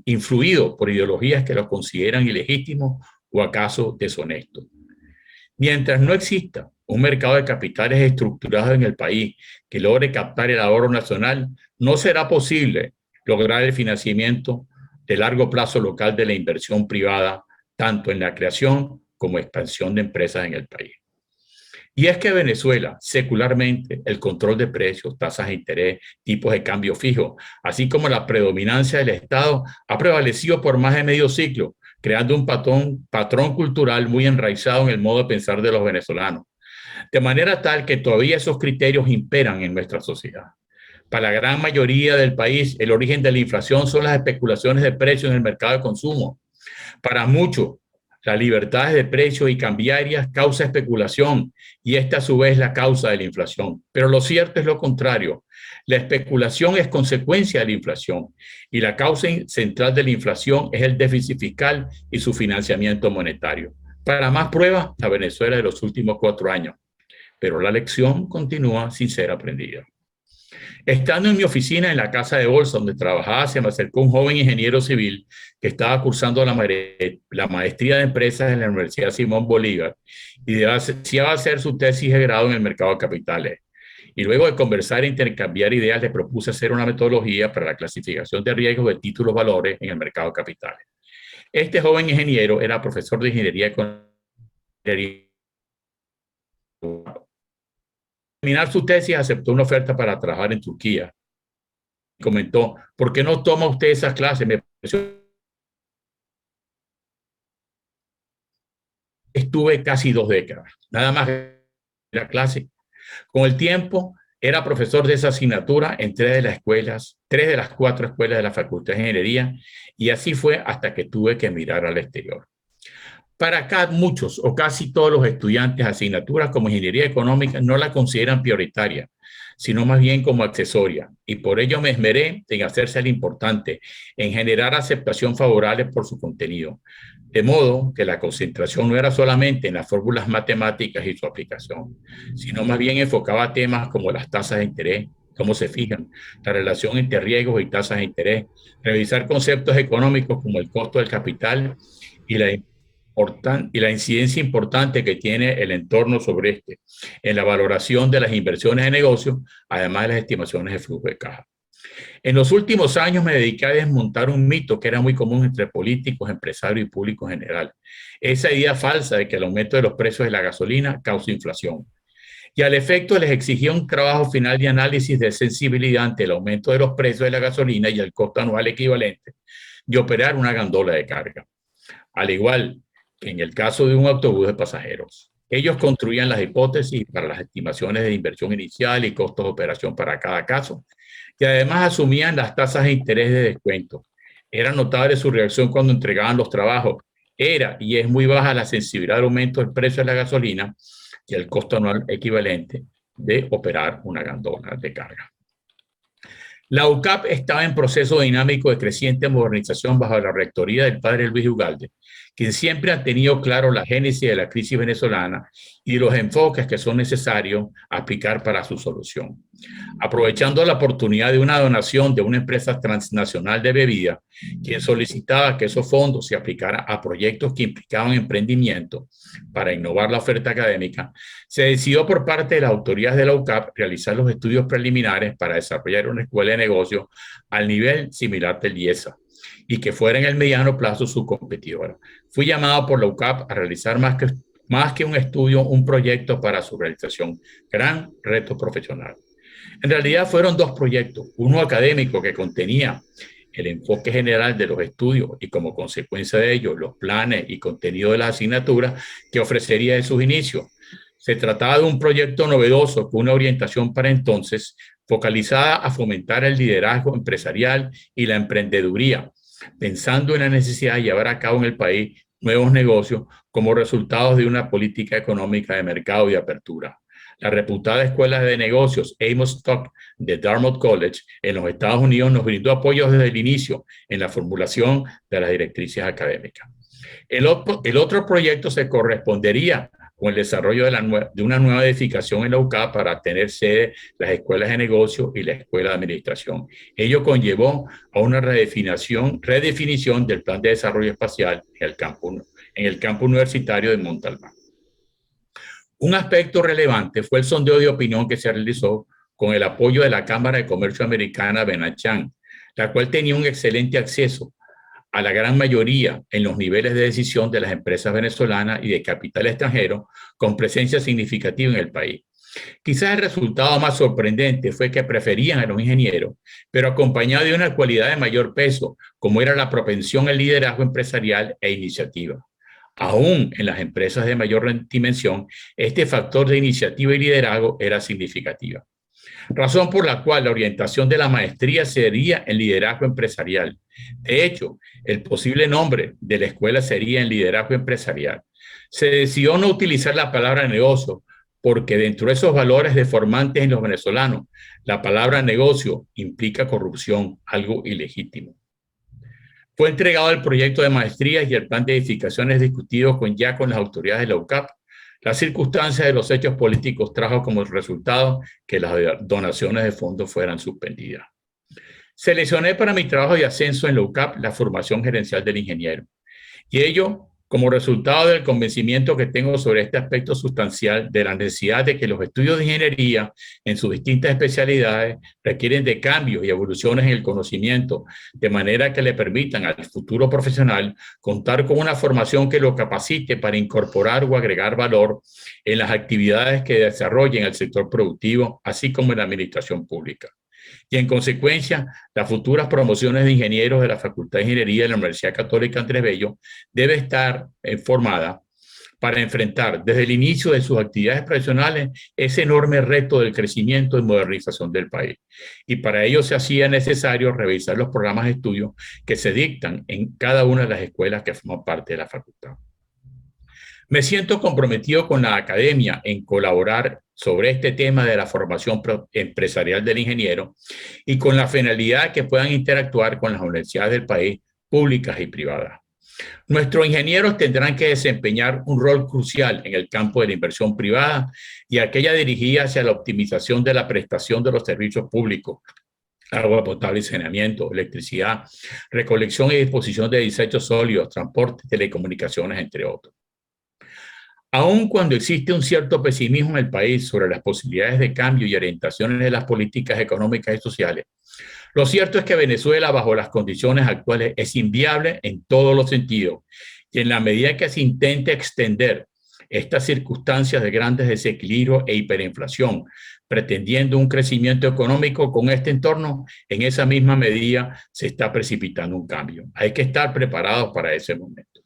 influido por ideologías que los consideran ilegítimos o acaso deshonestos. Mientras no exista un mercado de capitales estructurado en el país que logre captar el ahorro nacional, no será posible lograr el financiamiento de largo plazo local de la inversión privada, tanto en la creación como expansión de empresas en el país. Y es que Venezuela, secularmente, el control de precios, tasas de interés, tipos de cambio fijo, así como la predominancia del Estado, ha prevalecido por más de medio siglo, creando un patrón cultural muy enraizado en el modo de pensar de los venezolanos, de manera tal que todavía esos criterios imperan en nuestra sociedad. Para la gran mayoría del país, el origen de la inflación son las especulaciones de precios en el mercado de consumo. Para muchos, las libertades de precios y cambiarias causa especulación y esta a su vez la causa de la inflación. Pero lo cierto es lo contrario. La especulación es consecuencia de la inflación y la causa central de la inflación es el déficit fiscal y su financiamiento monetario. Para más pruebas, la Venezuela de los últimos 4 años. Pero la lección continúa sin ser aprendida. Estando en mi oficina en la casa de bolsa donde trabajaba, se me acercó un joven ingeniero civil que estaba cursando la maestría de empresas en la Universidad Simón Bolívar y deseaba hacer su tesis de grado en el mercado de capitales. Y luego de conversar e intercambiar ideas, le propuse hacer una metodología para la clasificación de riesgos de títulos valores en el mercado de capitales. Este joven ingeniero era profesor de ingeniería económica. Terminar su tesis, aceptó una oferta para trabajar en Turquía. Comentó, ¿por qué no toma usted esas clases? Me pareció. Estuve casi 2 décadas, nada más en la clase. Con el tiempo, era profesor de esa asignatura en 3 de las 4 escuelas de la Facultad de Ingeniería, y así fue hasta que tuve que mirar al exterior. Para acá muchos o casi todos los estudiantes asignaturas como ingeniería económica no la consideran prioritaria, sino más bien como accesoria. Y por ello me esmeré en hacerse el importante, en generar aceptación favorable por su contenido. De modo que la concentración no era solamente en las fórmulas matemáticas y su aplicación, sino más bien enfocaba temas como las tasas de interés, cómo se fijan, la relación entre riesgos y tasas de interés, revisar conceptos económicos como el costo del capital y la incidencia importante que tiene el entorno sobre este en la valoración de las inversiones de negocio, además de las estimaciones de flujo de caja. En los últimos años me dediqué a desmontar un mito que era muy común entre políticos, empresarios y público en general. Esa idea falsa de que el aumento de los precios de la gasolina causa inflación. Y al efecto les exigía un trabajo final de análisis de sensibilidad ante el aumento de los precios de la gasolina y el costo anual equivalente de operar una gandola de carga. Al igual que en el caso de un autobús de pasajeros. Ellos construían las hipótesis para las estimaciones de inversión inicial y costos de operación para cada caso, y además asumían las tasas de interés de descuento. Era notable su reacción cuando entregaban los trabajos. Era y es muy baja la sensibilidad al aumento del precio de la gasolina y el costo anual equivalente de operar una gandola de carga. La UCAP estaba en proceso dinámico de creciente modernización bajo la rectoría del padre Luis Ugalde, quien siempre ha tenido claro la génesis de la crisis venezolana y los enfoques que son necesarios aplicar para su solución. Aprovechando la oportunidad de una donación de una empresa transnacional de bebidas, quien solicitaba que esos fondos se aplicaran a proyectos que implicaban emprendimiento para innovar la oferta académica, se decidió por parte de las autoridades de la UCAP realizar los estudios preliminares para desarrollar una escuela de negocios al nivel similar del IESA y que fuera en el mediano plazo su competidora. Fui llamado por la UCAP a realizar más que un estudio, un proyecto para su realización. Gran reto profesional. En realidad fueron 2 proyectos, uno académico que contenía el enfoque general de los estudios y como consecuencia de ello los planes y contenido de las asignaturas que ofrecería de sus inicios. Se trataba de un proyecto novedoso con una orientación para entonces focalizada a fomentar el liderazgo empresarial y la emprendeduría, pensando en la necesidad de llevar a cabo en el país nuevos negocios como resultado de una política económica de mercado y apertura. La reputada Escuela de Negocios Amos Stock de Dartmouth College en los Estados Unidos nos brindó apoyo desde el inicio en la formulación de las directrices académicas. El otro proyecto se correspondería con el desarrollo de una nueva edificación en la UCAP para tener sede las escuelas de negocio y la escuela de administración. Ello conllevó a una redefinición del plan de desarrollo espacial en el campo universitario de Montalbán. Un aspecto relevante fue el sondeo de opinión que se realizó con el apoyo de la Cámara de Comercio Americana Benachán, la cual tenía un excelente acceso a la gran mayoría en los niveles de decisión de las empresas venezolanas y de capital extranjero con presencia significativa en el país. Quizás el resultado más sorprendente fue que preferían a los ingenieros, pero acompañado de una cualidad de mayor peso, como era la propensión al liderazgo empresarial e iniciativa. Aún en las empresas de mayor dimensión, este factor de iniciativa y liderazgo era significativa. Razón por la cual la orientación de la maestría sería en liderazgo empresarial. De hecho, el posible nombre de la escuela sería en liderazgo empresarial. Se decidió no utilizar la palabra negocio porque dentro de esos valores deformantes en los venezolanos, la palabra negocio implica corrupción, algo ilegítimo. Fue entregado el proyecto de maestrías y el plan de edificaciones discutido con las autoridades de la UCAP. Las circunstancias de los hechos políticos trajo como resultado que las donaciones de fondos fueran suspendidas. Seleccioné para mi trabajo de ascenso en la UCAP la formación gerencial del ingeniero. Y ello como resultado del convencimiento que tengo sobre este aspecto sustancial de la necesidad de que los estudios de ingeniería en sus distintas especialidades requieren de cambios y evoluciones en el conocimiento, de manera que le permitan al futuro profesional contar con una formación que lo capacite para incorporar o agregar valor en las actividades que desarrollen el sector productivo, así como en la administración pública. Y en consecuencia, las futuras promociones de ingenieros de la Facultad de Ingeniería de la Universidad Católica Andrés Bello debe estar formada para enfrentar desde el inicio de sus actividades profesionales ese enorme reto del crecimiento y modernización del país. Y para ello se hacía necesario revisar los programas de estudio que se dictan en cada una de las escuelas que forman parte de la facultad. Me siento comprometido con la academia en colaborar sobre este tema de la formación empresarial del ingeniero y con la finalidad que puedan interactuar con las universidades del país, públicas y privadas. Nuestros ingenieros tendrán que desempeñar un rol crucial en el campo de la inversión privada y aquella dirigida hacia la optimización de la prestación de los servicios públicos, agua potable y saneamiento, electricidad, recolección y disposición de desechos sólidos, transporte, telecomunicaciones, entre otros. Aun cuando existe un cierto pesimismo en el país sobre las posibilidades de cambio y orientaciones de las políticas económicas y sociales, lo cierto es que Venezuela, bajo las condiciones actuales, es inviable en todos los sentidos. Y en la medida que se intente extender estas circunstancias de grandes desequilibrios e hiperinflación, pretendiendo un crecimiento económico con este entorno, en esa misma medida se está precipitando un cambio. Hay que estar preparados para ese momento.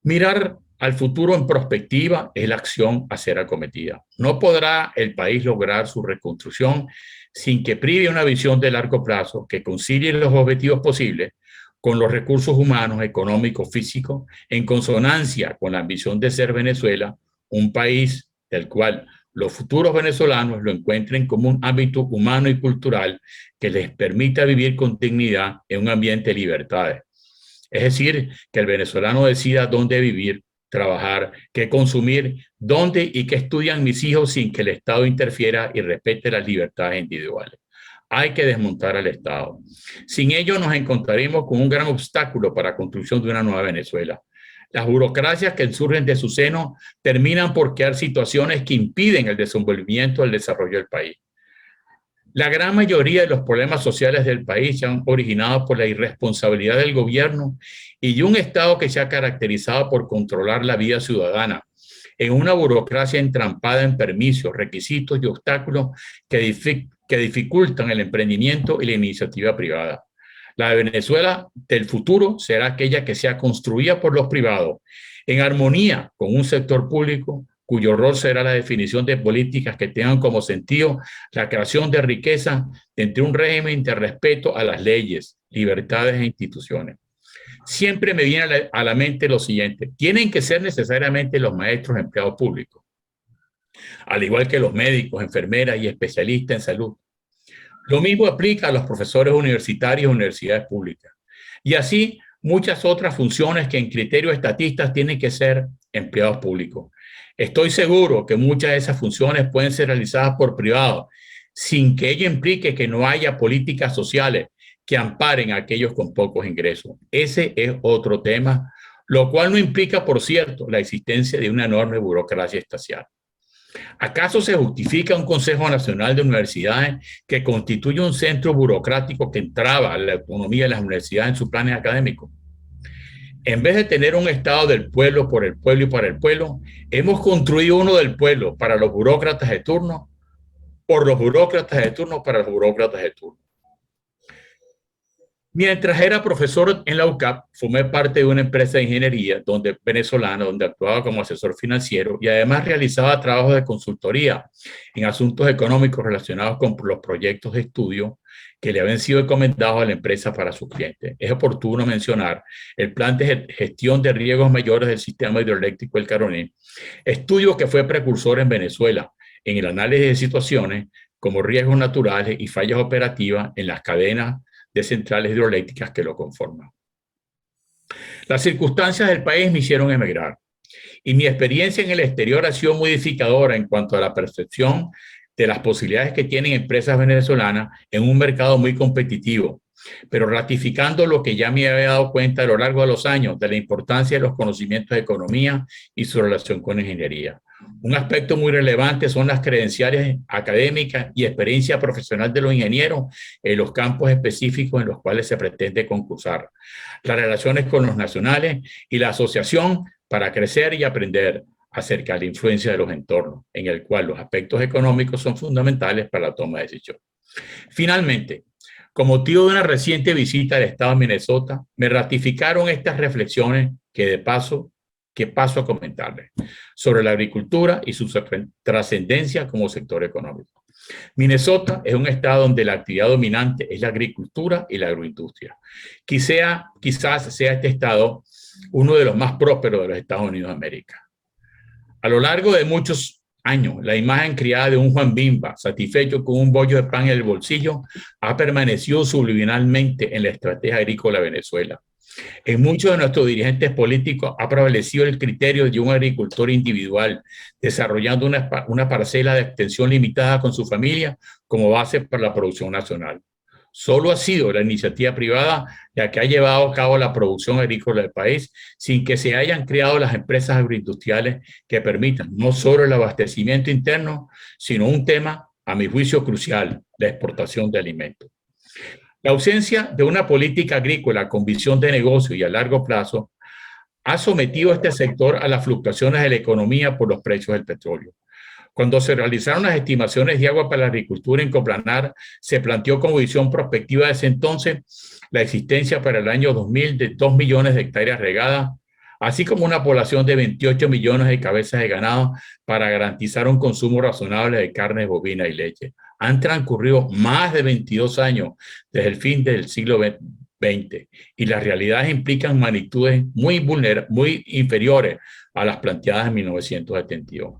Mirar al futuro en perspectiva es la acción a ser acometida. No podrá el país lograr su reconstrucción sin que prive una visión de largo plazo que concilie los objetivos posibles con los recursos humanos, económicos, físicos, en consonancia con la ambición de ser Venezuela, un país del cual los futuros venezolanos lo encuentren como un ámbito humano y cultural que les permita vivir con dignidad en un ambiente de libertades. Es decir, que el venezolano decida dónde vivir, trabajar, qué consumir, dónde y qué estudian mis hijos sin que el Estado interfiera y respete las libertades individuales. Hay que desmontar al Estado. Sin ello nos encontraremos con un gran obstáculo para la construcción de una nueva Venezuela. Las burocracias que surgen de su seno terminan por crear situaciones que impiden el desenvolvimiento del desarrollo del país. La gran mayoría de los problemas sociales del país se han originado por la irresponsabilidad del gobierno y de un Estado que se ha caracterizado por controlar la vida ciudadana en una burocracia entrampada en permisos, requisitos y obstáculos que dificultan el emprendimiento y la iniciativa privada. La Venezuela del futuro será aquella que sea construida por los privados en armonía con un sector público cuyo rol será la definición de políticas que tengan como sentido la creación de riqueza entre un régimen de respeto a las leyes, libertades e instituciones. Siempre me viene a la mente lo siguiente: tienen que ser necesariamente los maestros empleados públicos. al igual que los médicos, enfermeras y especialistas en salud. Lo mismo aplica a los profesores universitarios y universidades públicas. Y así muchas otras funciones que en criterio estatistas tienen que ser empleados públicos. Estoy seguro que muchas de esas funciones pueden ser realizadas por privados, sin que ello implique que no haya políticas sociales que amparen a aquellos con pocos ingresos. Ese es otro tema, lo cual no implica, por cierto, la existencia de una enorme burocracia estatal. ¿Acaso se justifica un Consejo Nacional de Universidades que constituye un centro burocrático que entraba a la autonomía de las universidades en sus planes académicos? En vez de tener un Estado del pueblo, por el pueblo y para el pueblo, hemos construido uno del pueblo para los burócratas de turno, por los burócratas de turno, para los burócratas de turno. Mientras era profesor en la UCAP, formé parte de una empresa de ingeniería venezolana donde actuaba como asesor financiero y además realizaba trabajos de consultoría en asuntos económicos relacionados con los proyectos de estudio que le habían sido encomendados a la empresa para sus clientes. Es oportuno mencionar el plan de gestión de riesgos mayores del sistema hidroeléctrico del Caroní, estudio que fue precursor en Venezuela en el análisis de situaciones como riesgos naturales y fallas operativas en las cadenas de centrales hidroeléctricas que lo conforman. Las circunstancias del país me hicieron emigrar y mi experiencia en el exterior ha sido modificadora en cuanto a la percepción de las posibilidades que tienen empresas venezolanas en un mercado muy competitivo, pero ratificando lo que ya me había dado cuenta a lo largo de los años de la importancia de los conocimientos de economía y su relación con la ingeniería. Un aspecto muy relevante son las credenciales académicas y experiencia profesional de los ingenieros en los campos específicos en los cuales se pretende concursar, las relaciones con los nacionales y la asociación para crecer y aprender acerca de la influencia de los entornos, en el cual los aspectos económicos son fundamentales para la toma de decisión. Finalmente, con motivo de una reciente visita al estado de Minnesota, me ratificaron estas reflexiones que paso a comentarles sobre la agricultura y su trascendencia como sector económico. Minnesota es un estado donde la actividad dominante es la agricultura y la agroindustria. Quizás sea este estado uno de los más prósperos de los Estados Unidos de América. A lo largo de muchos años, la imagen criada de un Juan Bimba, satisfecho con un bollo de pan en el bolsillo, ha permanecido subliminalmente en la estrategia agrícola de Venezuela. En muchos de nuestros dirigentes políticos ha prevalecido el criterio de un agricultor individual, desarrollando una parcela de extensión limitada con su familia como base para la producción nacional. Solo ha sido la iniciativa privada la que ha llevado a cabo la producción agrícola del país sin que se hayan creado las empresas agroindustriales que permitan no solo el abastecimiento interno, sino un tema, a mi juicio, crucial, la exportación de alimentos. La ausencia de una política agrícola con visión de negocio y a largo plazo ha sometido a este sector a las fluctuaciones de la economía por los precios del petróleo. Cuando se realizaron las estimaciones de agua para la agricultura en Coplanar, se planteó como visión prospectiva de ese entonces la existencia para el año 2000 de 2 millones de hectáreas regadas, así como una población de 28 millones de cabezas de ganado para garantizar un consumo razonable de carne bovina y leche. Han transcurrido más de 22 años desde el fin del siglo XX y las realidades implican magnitudes muy inferiores a las planteadas en 1972.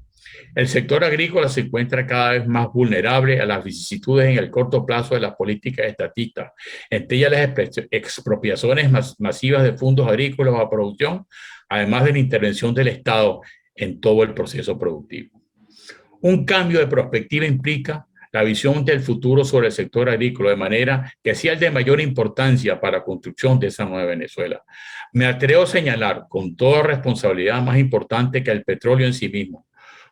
El sector agrícola se encuentra cada vez más vulnerable a las vicisitudes en el corto plazo de las políticas estatistas, entre ellas las expropiaciones masivas de fondos agrícolas a producción, además de la intervención del Estado en todo el proceso productivo. Un cambio de perspectiva implica la visión del futuro sobre el sector agrícola de manera que sea el de mayor importancia para la construcción de esa nueva Venezuela. Me atrevo a señalar con toda responsabilidad más importante que el petróleo en sí mismo.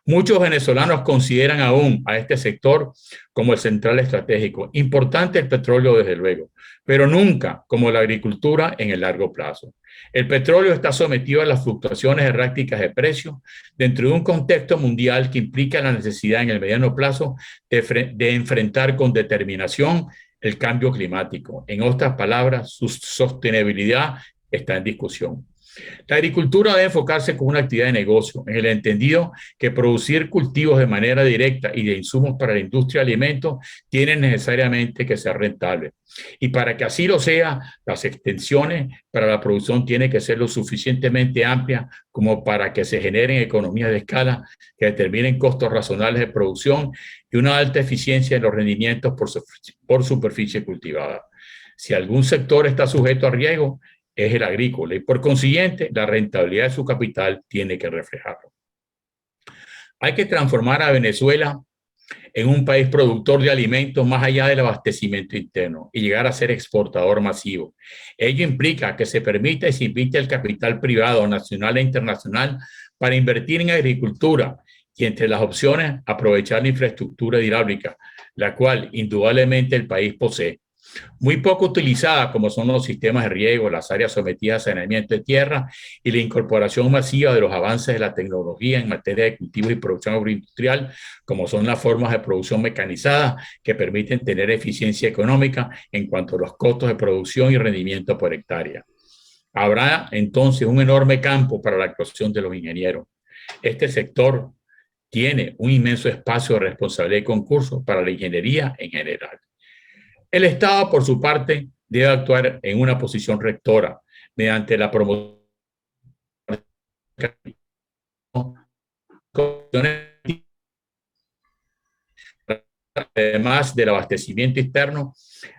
Muchos venezolanos consideran aún a este sector como el central estratégico. Importante el petróleo, desde luego, pero nunca como la agricultura en el largo plazo. El petróleo está sometido a las fluctuaciones erráticas de precios dentro de un contexto mundial que implica la necesidad en el mediano plazo de enfrentar con determinación el cambio climático. En otras palabras, su sostenibilidad está en discusión. La agricultura debe enfocarse como una actividad de negocio, en el entendido que producir cultivos de manera directa y de insumos para la industria de alimentos tiene necesariamente que ser rentable. Y para que así lo sea, las extensiones para la producción tienen que ser lo suficientemente amplias como para que se generen economías de escala que determinen costos razonables de producción y una alta eficiencia en los rendimientos por superficie cultivada. Si algún sector está sujeto a riesgo, es el agrícola y por consiguiente la rentabilidad de su capital tiene que reflejarlo. Hay que transformar a Venezuela en un país productor de alimentos más allá del abastecimiento interno y llegar a ser exportador masivo. Ello implica que se permita y se invite al capital privado nacional e internacional para invertir en agricultura y entre las opciones aprovechar la infraestructura hidráulica, la cual indudablemente el país posee. Muy poco utilizada, como son los sistemas de riego, las áreas sometidas a saneamiento de tierra y la incorporación masiva de los avances de la tecnología en materia de cultivo y producción agroindustrial, como son las formas de producción mecanizada que permiten tener eficiencia económica en cuanto a los costos de producción y rendimiento por hectárea. Habrá entonces un enorme campo para la actuación de los ingenieros. Este sector tiene un inmenso espacio de responsabilidad y concurso para la ingeniería en general. El Estado, por su parte, debe actuar en una posición rectora mediante la promoción, además del abastecimiento externo,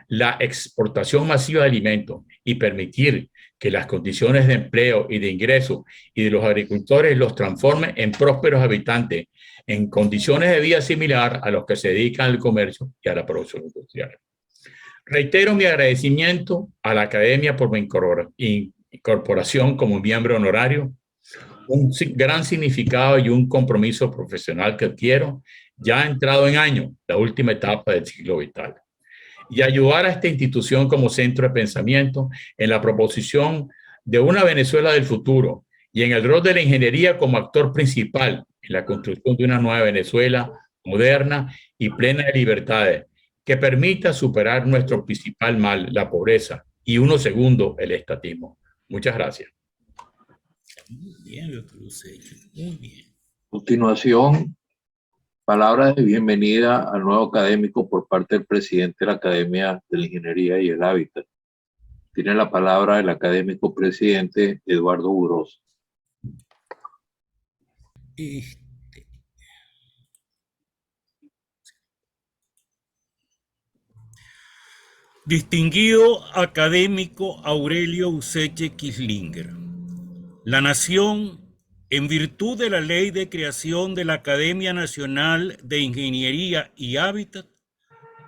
la exportación masiva de alimentos y permitir que las condiciones de empleo y de ingreso y de los agricultores los transformen en prósperos habitantes en condiciones de vida similar a los que se dedican al comercio y a la producción industrial. Reitero mi agradecimiento a la Academia por mi incorporación como miembro honorario, un gran significado y un compromiso profesional que adquiero, ya entrado en año, la última etapa del ciclo vital, y ayudar a esta institución como centro de pensamiento en la proposición de una Venezuela del futuro y en el rol de la ingeniería como actor principal en la construcción de una nueva Venezuela moderna y plena de libertades, que permita superar nuestro principal mal, la pobreza, y uno segundo, el estatismo. Muchas gracias. Muy bien, doctor Useche, muy bien. A continuación, palabras de bienvenida al nuevo académico por parte del presidente de la Academia de la Ingeniería y el Hábitat. Tiene la palabra el académico presidente Eduardo Burós. Distinguido académico Aurelio Useche Kislinger, la Nación, en virtud de la Ley de Creación de la Academia Nacional de Ingeniería y Hábitat,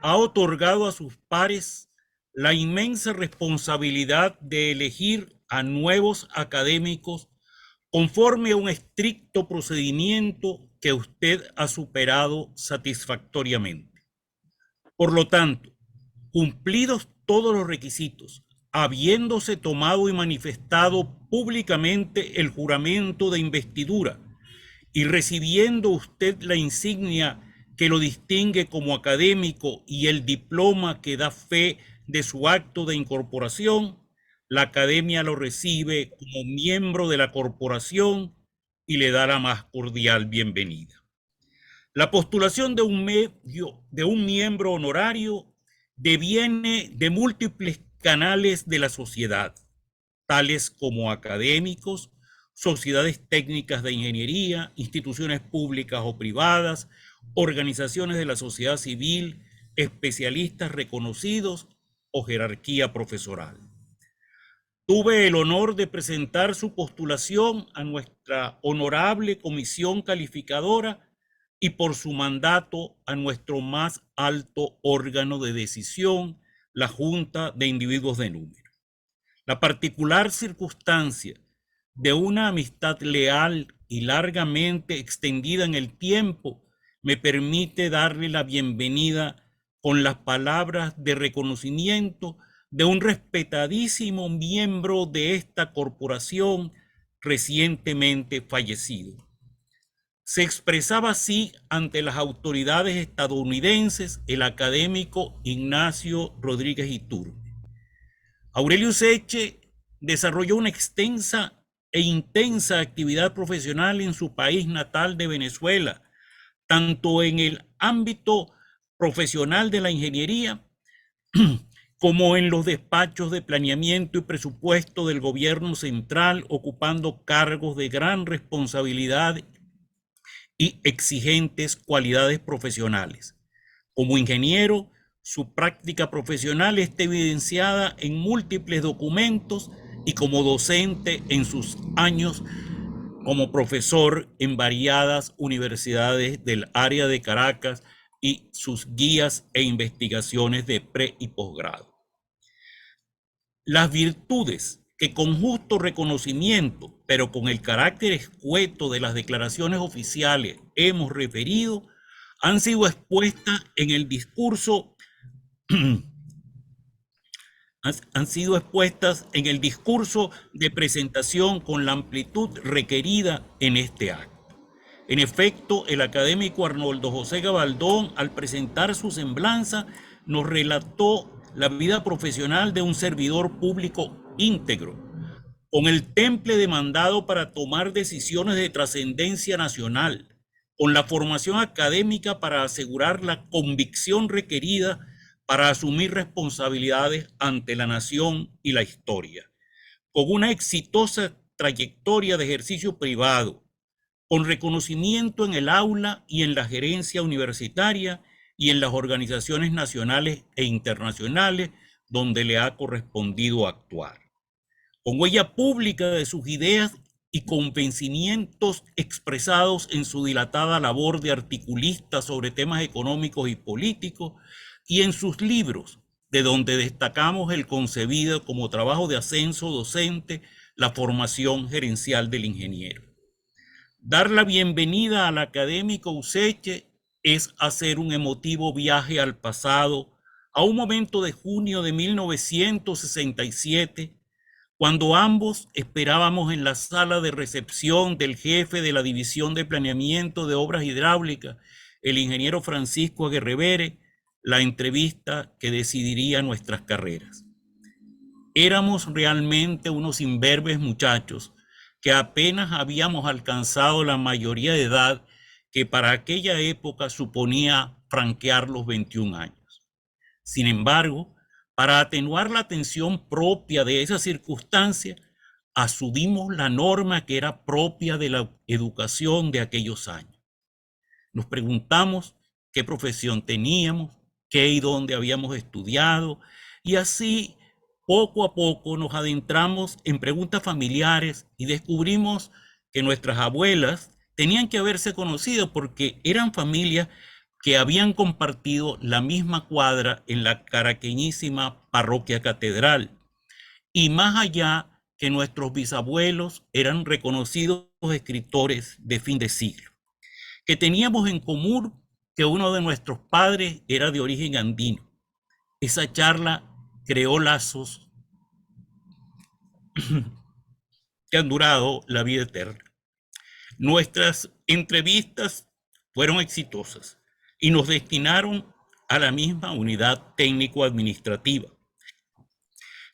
ha otorgado a sus pares la inmensa responsabilidad de elegir a nuevos académicos conforme a un estricto procedimiento que usted ha superado satisfactoriamente. Por lo tanto, cumplidos todos los requisitos, habiéndose tomado y manifestado públicamente el juramento de investidura y recibiendo usted la insignia que lo distingue como académico y el diploma que da fe de su acto de incorporación, la Academia lo recibe como miembro de la corporación y le da la más cordial bienvenida. La postulación de un miembro honorario deviene de múltiples canales de la sociedad, tales como académicos, sociedades técnicas de ingeniería, instituciones públicas o privadas, organizaciones de la sociedad civil, especialistas reconocidos o jerarquía profesoral. Tuve el honor de presentar su postulación a nuestra honorable comisión calificadora y por su mandato a nuestro más alto órgano de decisión, la Junta de Individuos de Número. La particular circunstancia de una amistad leal y largamente extendida en el tiempo me permite darle la bienvenida con las palabras de reconocimiento de un respetadísimo miembro de esta corporación recientemente fallecido. Se expresaba así ante las autoridades estadounidenses el académico Ignacio Rodríguez Iturbe. Aurelio Useche desarrolló una extensa e intensa actividad profesional en su país natal de Venezuela, tanto en el ámbito profesional de la ingeniería como en los despachos de planeamiento y presupuesto del gobierno central, ocupando cargos de gran responsabilidad y exigentes cualidades profesionales. Como ingeniero, su práctica profesional está evidenciada en múltiples documentos y como docente en sus años como profesor en variadas universidades del área de Caracas y sus guías e investigaciones de pre y posgrado. Las virtudes que con justo reconocimiento, pero con el carácter escueto de las declaraciones oficiales hemos referido, han sido expuestas en el discurso de presentación con la amplitud requerida en este acto. En efecto, el académico Arnoldo José Gabaldón, al presentar su semblanza, nos relató la vida profesional de un servidor público íntegro, con el temple demandado para tomar decisiones de trascendencia nacional, con la formación académica para asegurar la convicción requerida para asumir responsabilidades ante la nación y la historia, con una exitosa trayectoria de ejercicio privado, con reconocimiento en el aula y en la gerencia universitaria y en las organizaciones nacionales e internacionales donde le ha correspondido actuar, con huella pública de sus ideas y convencimientos expresados en su dilatada labor de articulista sobre temas económicos y políticos y en sus libros, de donde destacamos el concebido como trabajo de ascenso docente, la formación gerencial del ingeniero. Dar la bienvenida al académico Useche es hacer un emotivo viaje al pasado, a un momento de junio de 1967, cuando ambos esperábamos en la sala de recepción del jefe de la División de Planeamiento de Obras Hidráulicas, el ingeniero Francisco Aguerrevere, la entrevista que decidiría nuestras carreras. Éramos realmente unos imberbes muchachos que apenas habíamos alcanzado la mayoría de edad que para aquella época suponía franquear los 21 años. Sin embargo, para atenuar la tensión propia de esa circunstancia, asumimos la norma que era propia de la educación de aquellos años. Nos preguntamos qué profesión teníamos, qué y dónde habíamos estudiado, y así poco a poco nos adentramos en preguntas familiares y descubrimos que nuestras abuelas tenían que haberse conocido porque eran familias que habían compartido la misma cuadra en la caraqueñísima parroquia catedral. Y más allá, que nuestros bisabuelos eran reconocidos escritores de fin de siglo. Que teníamos en común que uno de nuestros padres era de origen andino. Esa charla creó lazos que han durado la vida eterna. Nuestras entrevistas fueron exitosas y nos destinaron a la misma unidad técnico-administrativa.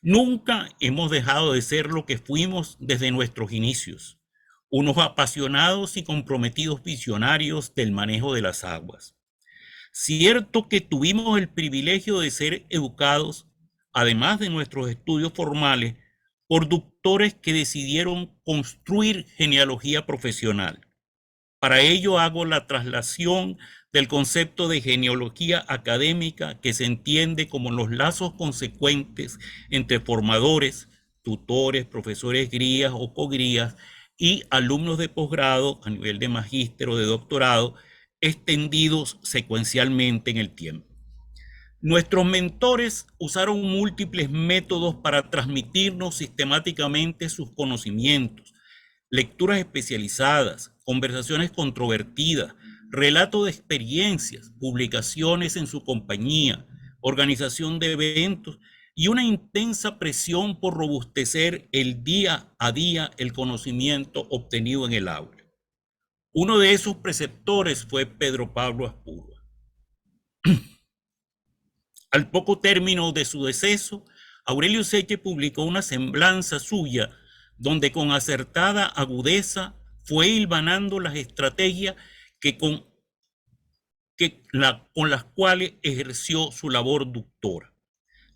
Nunca hemos dejado de ser lo que fuimos desde nuestros inicios, unos apasionados y comprometidos visionarios del manejo de las aguas. Cierto que tuvimos el privilegio de ser educados, además de nuestros estudios formales, por doctores que decidieron construir genealogía profesional. Para ello hago la traslación del concepto de genealogía académica que se entiende como los lazos consecuentes entre formadores, tutores, profesores grías o cogrías y alumnos de posgrado a nivel de magíster o de doctorado, extendidos secuencialmente en el tiempo. Nuestros mentores usaron múltiples métodos para transmitirnos sistemáticamente sus conocimientos, lecturas especializadas, conversaciones controvertidas, relato de experiencias, publicaciones en su compañía, organización de eventos y una intensa presión por robustecer el día a día el conocimiento obtenido en el aula. Uno de esos preceptores fue Pedro Pablo Aspúa. Al poco término de su deceso, Aurelio Useche publicó una semblanza suya donde con acertada agudeza fue hilvanando las estrategias con las cuales ejerció su labor doctora.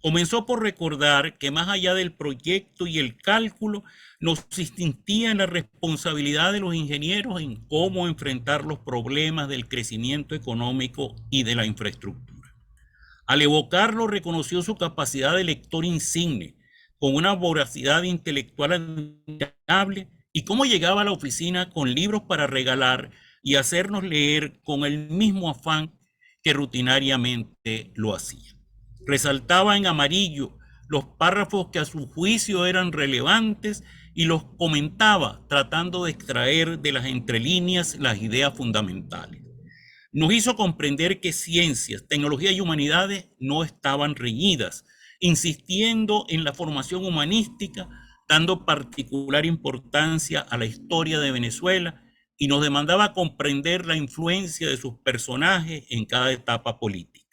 Comenzó por recordar que más allá del proyecto y el cálculo, nos insistía en la responsabilidad de los ingenieros en cómo enfrentar los problemas del crecimiento económico y de la infraestructura. Al evocarlo, reconoció su capacidad de lector insigne, con una voracidad intelectual admirable, y cómo llegaba a la oficina con libros para regalar y hacernos leer con el mismo afán que rutinariamente lo hacía. Resaltaba en amarillo los párrafos que a su juicio eran relevantes y los comentaba tratando de extraer de las entrelíneas las ideas fundamentales. Nos hizo comprender que ciencias, tecnología y humanidades no estaban reñidas, insistiendo en la formación humanística, dando particular importancia a la historia de Venezuela, y nos demandaba comprender la influencia de sus personajes en cada etapa política.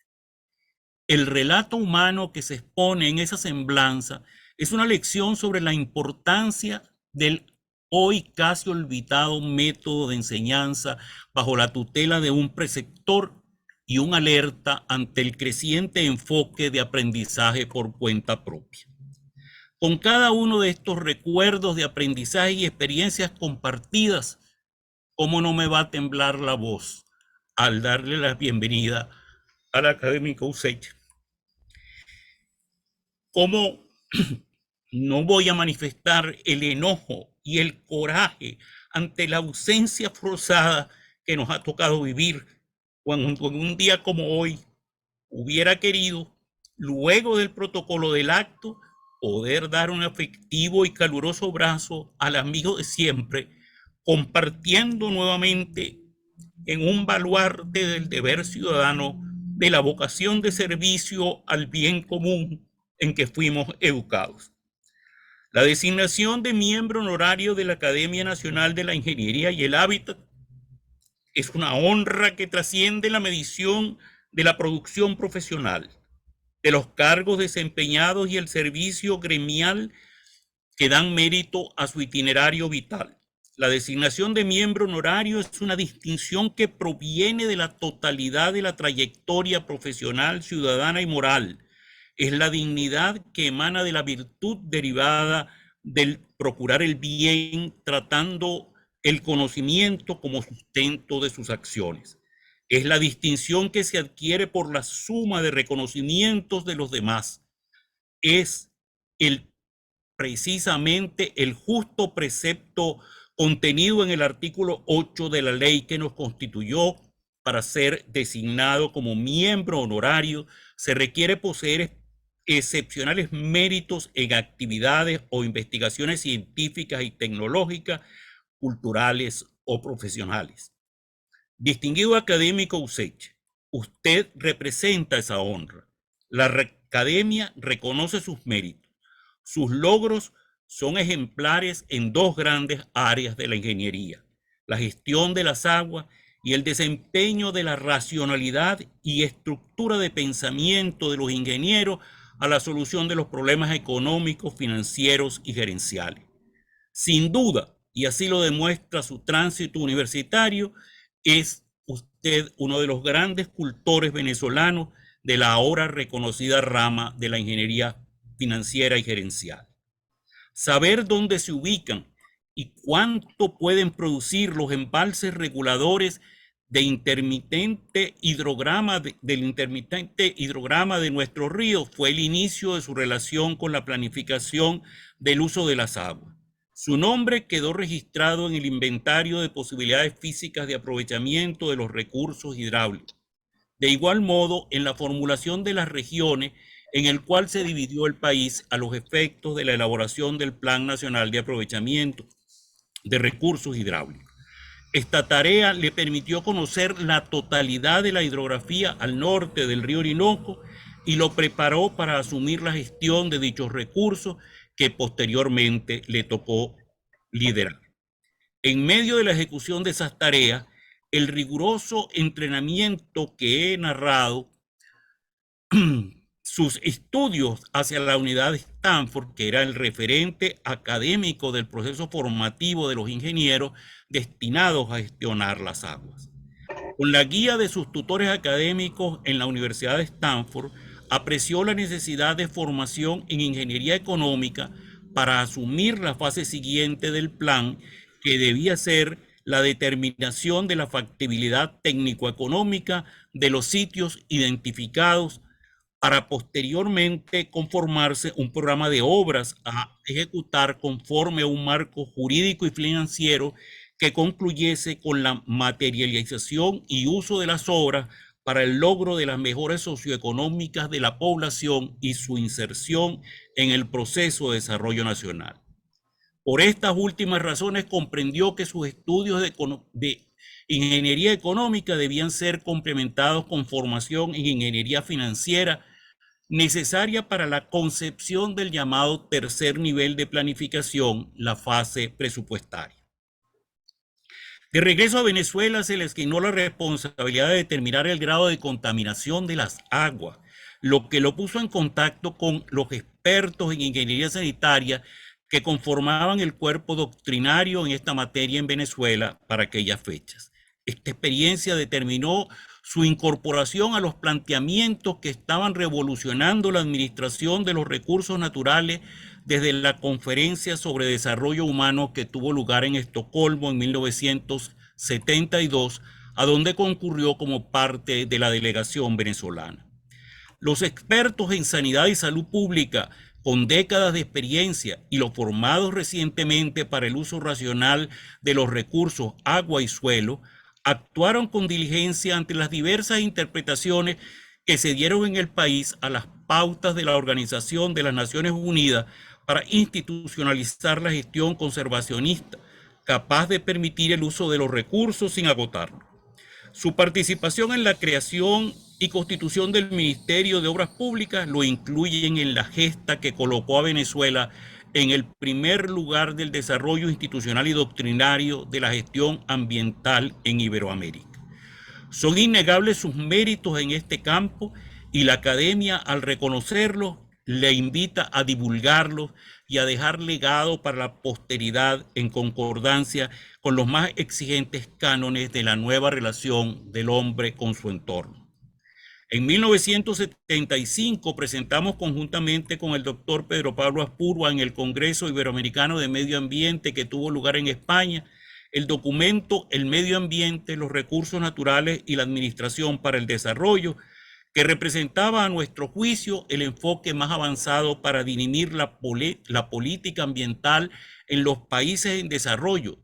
El relato humano que se expone en esa semblanza es una lección sobre la importancia del hoy casi olvidado método de enseñanza bajo la tutela de un preceptor y una alerta ante el creciente enfoque de aprendizaje por cuenta propia. Con cada uno de estos recuerdos de aprendizaje y experiencias compartidas, ¿cómo no me va a temblar la voz al darle la bienvenida al académico Useche? ¿Cómo no voy a manifestar el enojo y el coraje ante la ausencia forzada que nos ha tocado vivir cuando en un día como hoy hubiera querido, luego del protocolo del acto, poder dar un afectivo y caluroso abrazo al amigo de siempre, compartiendo nuevamente en un baluarte del deber ciudadano, de la vocación de servicio al bien común en que fuimos educados. La designación de miembro honorario de la Academia Nacional de la Ingeniería y el Hábitat es una honra que trasciende la medición de la producción profesional, de los cargos desempeñados y el servicio gremial que dan mérito a su itinerario vital. La designación de miembro honorario es una distinción que proviene de la totalidad de la trayectoria profesional, ciudadana y moral. Es la dignidad que emana de la virtud derivada del procurar el bien, tratando el conocimiento como sustento de sus acciones. Es la distinción que se adquiere por la suma de reconocimientos de los demás. Es precisamente el justo precepto contenido en el artículo 8 de la ley que nos constituyó. Para ser designado como miembro honorario, se requiere poseer excepcionales méritos en actividades o investigaciones científicas y tecnológicas, culturales o profesionales. Distinguido académico Useche, usted representa esa honra. La academia reconoce sus méritos. Sus logros son ejemplares en dos grandes áreas de la ingeniería: la gestión de las aguas y el desempeño de la racionalidad y estructura de pensamiento de los ingenieros a la solución de los problemas económicos, financieros y gerenciales. Sin duda, y así lo demuestra su tránsito universitario, es usted uno de los grandes cultores venezolanos de la ahora reconocida rama de la ingeniería financiera y gerencial. Saber dónde se ubican y cuánto pueden producir los embalses reguladores del intermitente hidrograma de nuestro río fue el inicio de su relación con la planificación del uso de las aguas. Su nombre quedó registrado en el inventario de posibilidades físicas de aprovechamiento de los recursos hidráulicos. De igual modo, en la formulación de las regiones en el cual se dividió el país a los efectos de la elaboración del Plan Nacional de Aprovechamiento de Recursos Hidráulicos. Esta tarea le permitió conocer la totalidad de la hidrografía al norte del río Orinoco y lo preparó para asumir la gestión de dichos recursos que posteriormente le tocó liderar. En medio de la ejecución de esas tareas, el riguroso entrenamiento que he narrado sus estudios hacia la unidad de Stanford, que era el referente académico del proceso formativo de los ingenieros destinados a gestionar las aguas. Con la guía de sus tutores académicos en la Universidad de Stanford, apreció la necesidad de formación en ingeniería económica para asumir la fase siguiente del plan, que debía ser la determinación de la factibilidad técnico-económica de los sitios identificados, para posteriormente conformarse un programa de obras a ejecutar conforme a un marco jurídico y financiero que concluyese con la materialización y uso de las obras para el logro de las mejoras socioeconómicas de la población y su inserción en el proceso de desarrollo nacional. Por estas últimas razones comprendió que sus estudios de ingeniería económica debían ser complementados con formación en ingeniería financiera necesaria para la concepción del llamado tercer nivel de planificación, la fase presupuestaria. De regreso a Venezuela, se le asignó la responsabilidad de determinar el grado de contaminación de las aguas, lo que lo puso en contacto con los expertos en ingeniería sanitaria que conformaban el cuerpo doctrinario en esta materia en Venezuela para aquellas fechas. Esta experiencia determinó su incorporación a los planteamientos que estaban revolucionando la administración de los recursos naturales desde la Conferencia sobre Desarrollo Humano que tuvo lugar en Estocolmo en 1972, a donde concurrió como parte de la delegación venezolana. Los expertos en sanidad y salud pública con décadas de experiencia y los formados recientemente para el uso racional de los recursos agua y suelo, actuaron con diligencia ante las diversas interpretaciones que se dieron en el país a las pautas de la Organización de las Naciones Unidas para institucionalizar la gestión conservacionista, capaz de permitir el uso de los recursos sin agotarlos. Su participación en la creación y constitución del Ministerio de Obras Públicas lo incluyen en la gesta que colocó a Venezuela en el primer lugar del desarrollo institucional y doctrinario de la gestión ambiental en Iberoamérica. Son innegables sus méritos en este campo y la academia, al reconocerlos, le invita a divulgarlos y a dejar legado para la posteridad en concordancia con los más exigentes cánones de la nueva relación del hombre con su entorno. En 1975 presentamos conjuntamente con el doctor Pedro Pablo Aspurua en el Congreso Iberoamericano de Medio Ambiente que tuvo lugar en España el documento El Medio Ambiente, los Recursos Naturales y la Administración para el Desarrollo, que representaba a nuestro juicio el enfoque más avanzado para dirimir la política ambiental en los países en desarrollo,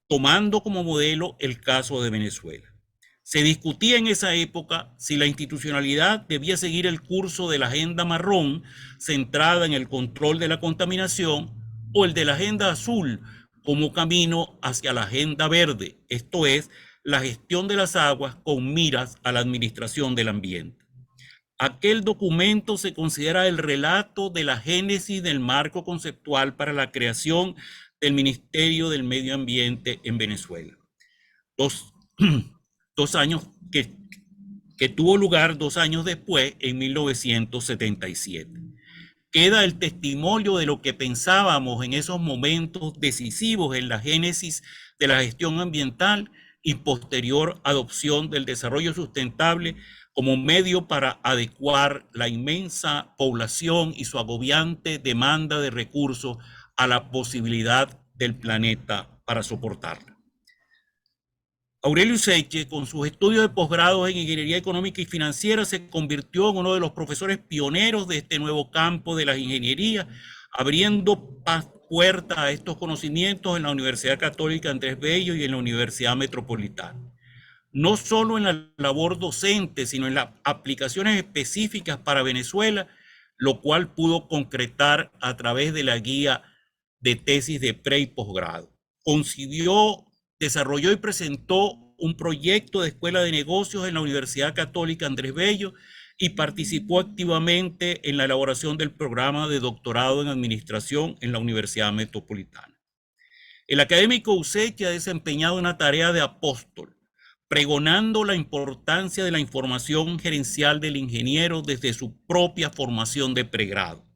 tomando como modelo el caso de Venezuela. Se discutía en esa época si la institucionalidad debía seguir el curso de la agenda marrón, centrada en el control de la contaminación, o el de la agenda azul, como camino hacia la agenda verde, esto es, la gestión de las aguas con miras a la administración del ambiente. Aquel documento se considera el relato de la génesis del marco conceptual para la creación del Ministerio del Medio Ambiente en Venezuela. Dos años que tuvo lugar 2 años después, en 1977. Queda el testimonio de lo que pensábamos en esos momentos decisivos en la génesis de la gestión ambiental y posterior adopción del desarrollo sustentable como medio para adecuar la inmensa población y su agobiante demanda de recursos a la posibilidad del planeta para soportarla. Aurelio Useche, con sus estudios de posgrado en Ingeniería Económica y Financiera, se convirtió en uno de los profesores pioneros de este nuevo campo de la ingeniería, abriendo puertas a estos conocimientos en la Universidad Católica Andrés Bello y en la Universidad Metropolitana. No solo en la labor docente, sino en las aplicaciones específicas para Venezuela, lo cual pudo concretar a través de la guía de tesis de pre y posgrado. Desarrolló y presentó un proyecto de escuela de negocios en la Universidad Católica Andrés Bello y participó activamente en la elaboración del programa de doctorado en administración en la Universidad Metropolitana. El académico Useche ha desempeñado una tarea de apóstol, pregonando la importancia de la información gerencial del ingeniero desde su propia formación de pregrado.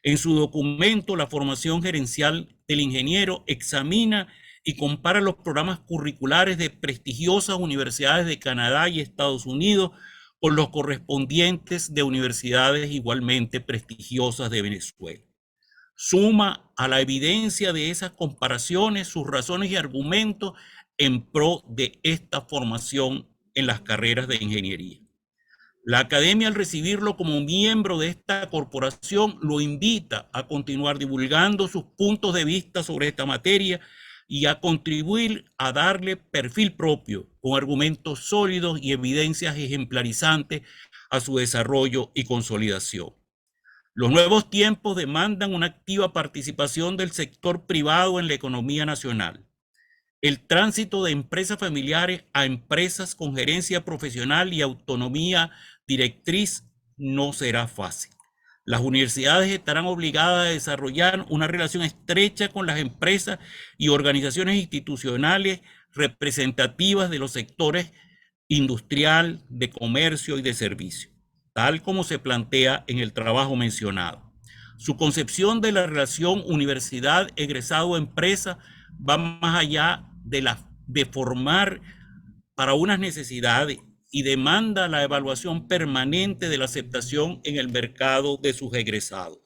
En su documento, la formación gerencial del ingeniero examina y compara los programas curriculares de prestigiosas universidades de Canadá y Estados Unidos con los correspondientes de universidades igualmente prestigiosas de Venezuela. Suma a la evidencia de esas comparaciones sus razones y argumentos en pro de esta formación en las carreras de ingeniería. La academia, al recibirlo como miembro de esta corporación, lo invita a continuar divulgando sus puntos de vista sobre esta materia y a contribuir a darle perfil propio, con argumentos sólidos y evidencias ejemplarizantes a su desarrollo y consolidación. Los nuevos tiempos demandan una activa participación del sector privado en la economía nacional. El tránsito de empresas familiares a empresas con gerencia profesional y autonomía directriz no será fácil. Las universidades estarán obligadas a desarrollar una relación estrecha con las empresas y organizaciones institucionales representativas de los sectores industrial, de comercio y de servicio, tal como se plantea en el trabajo mencionado. Su concepción de la relación universidad-egresado-empresa va más allá de formar para unas necesidades y demanda la evaluación permanente de la aceptación en el mercado de sus egresados.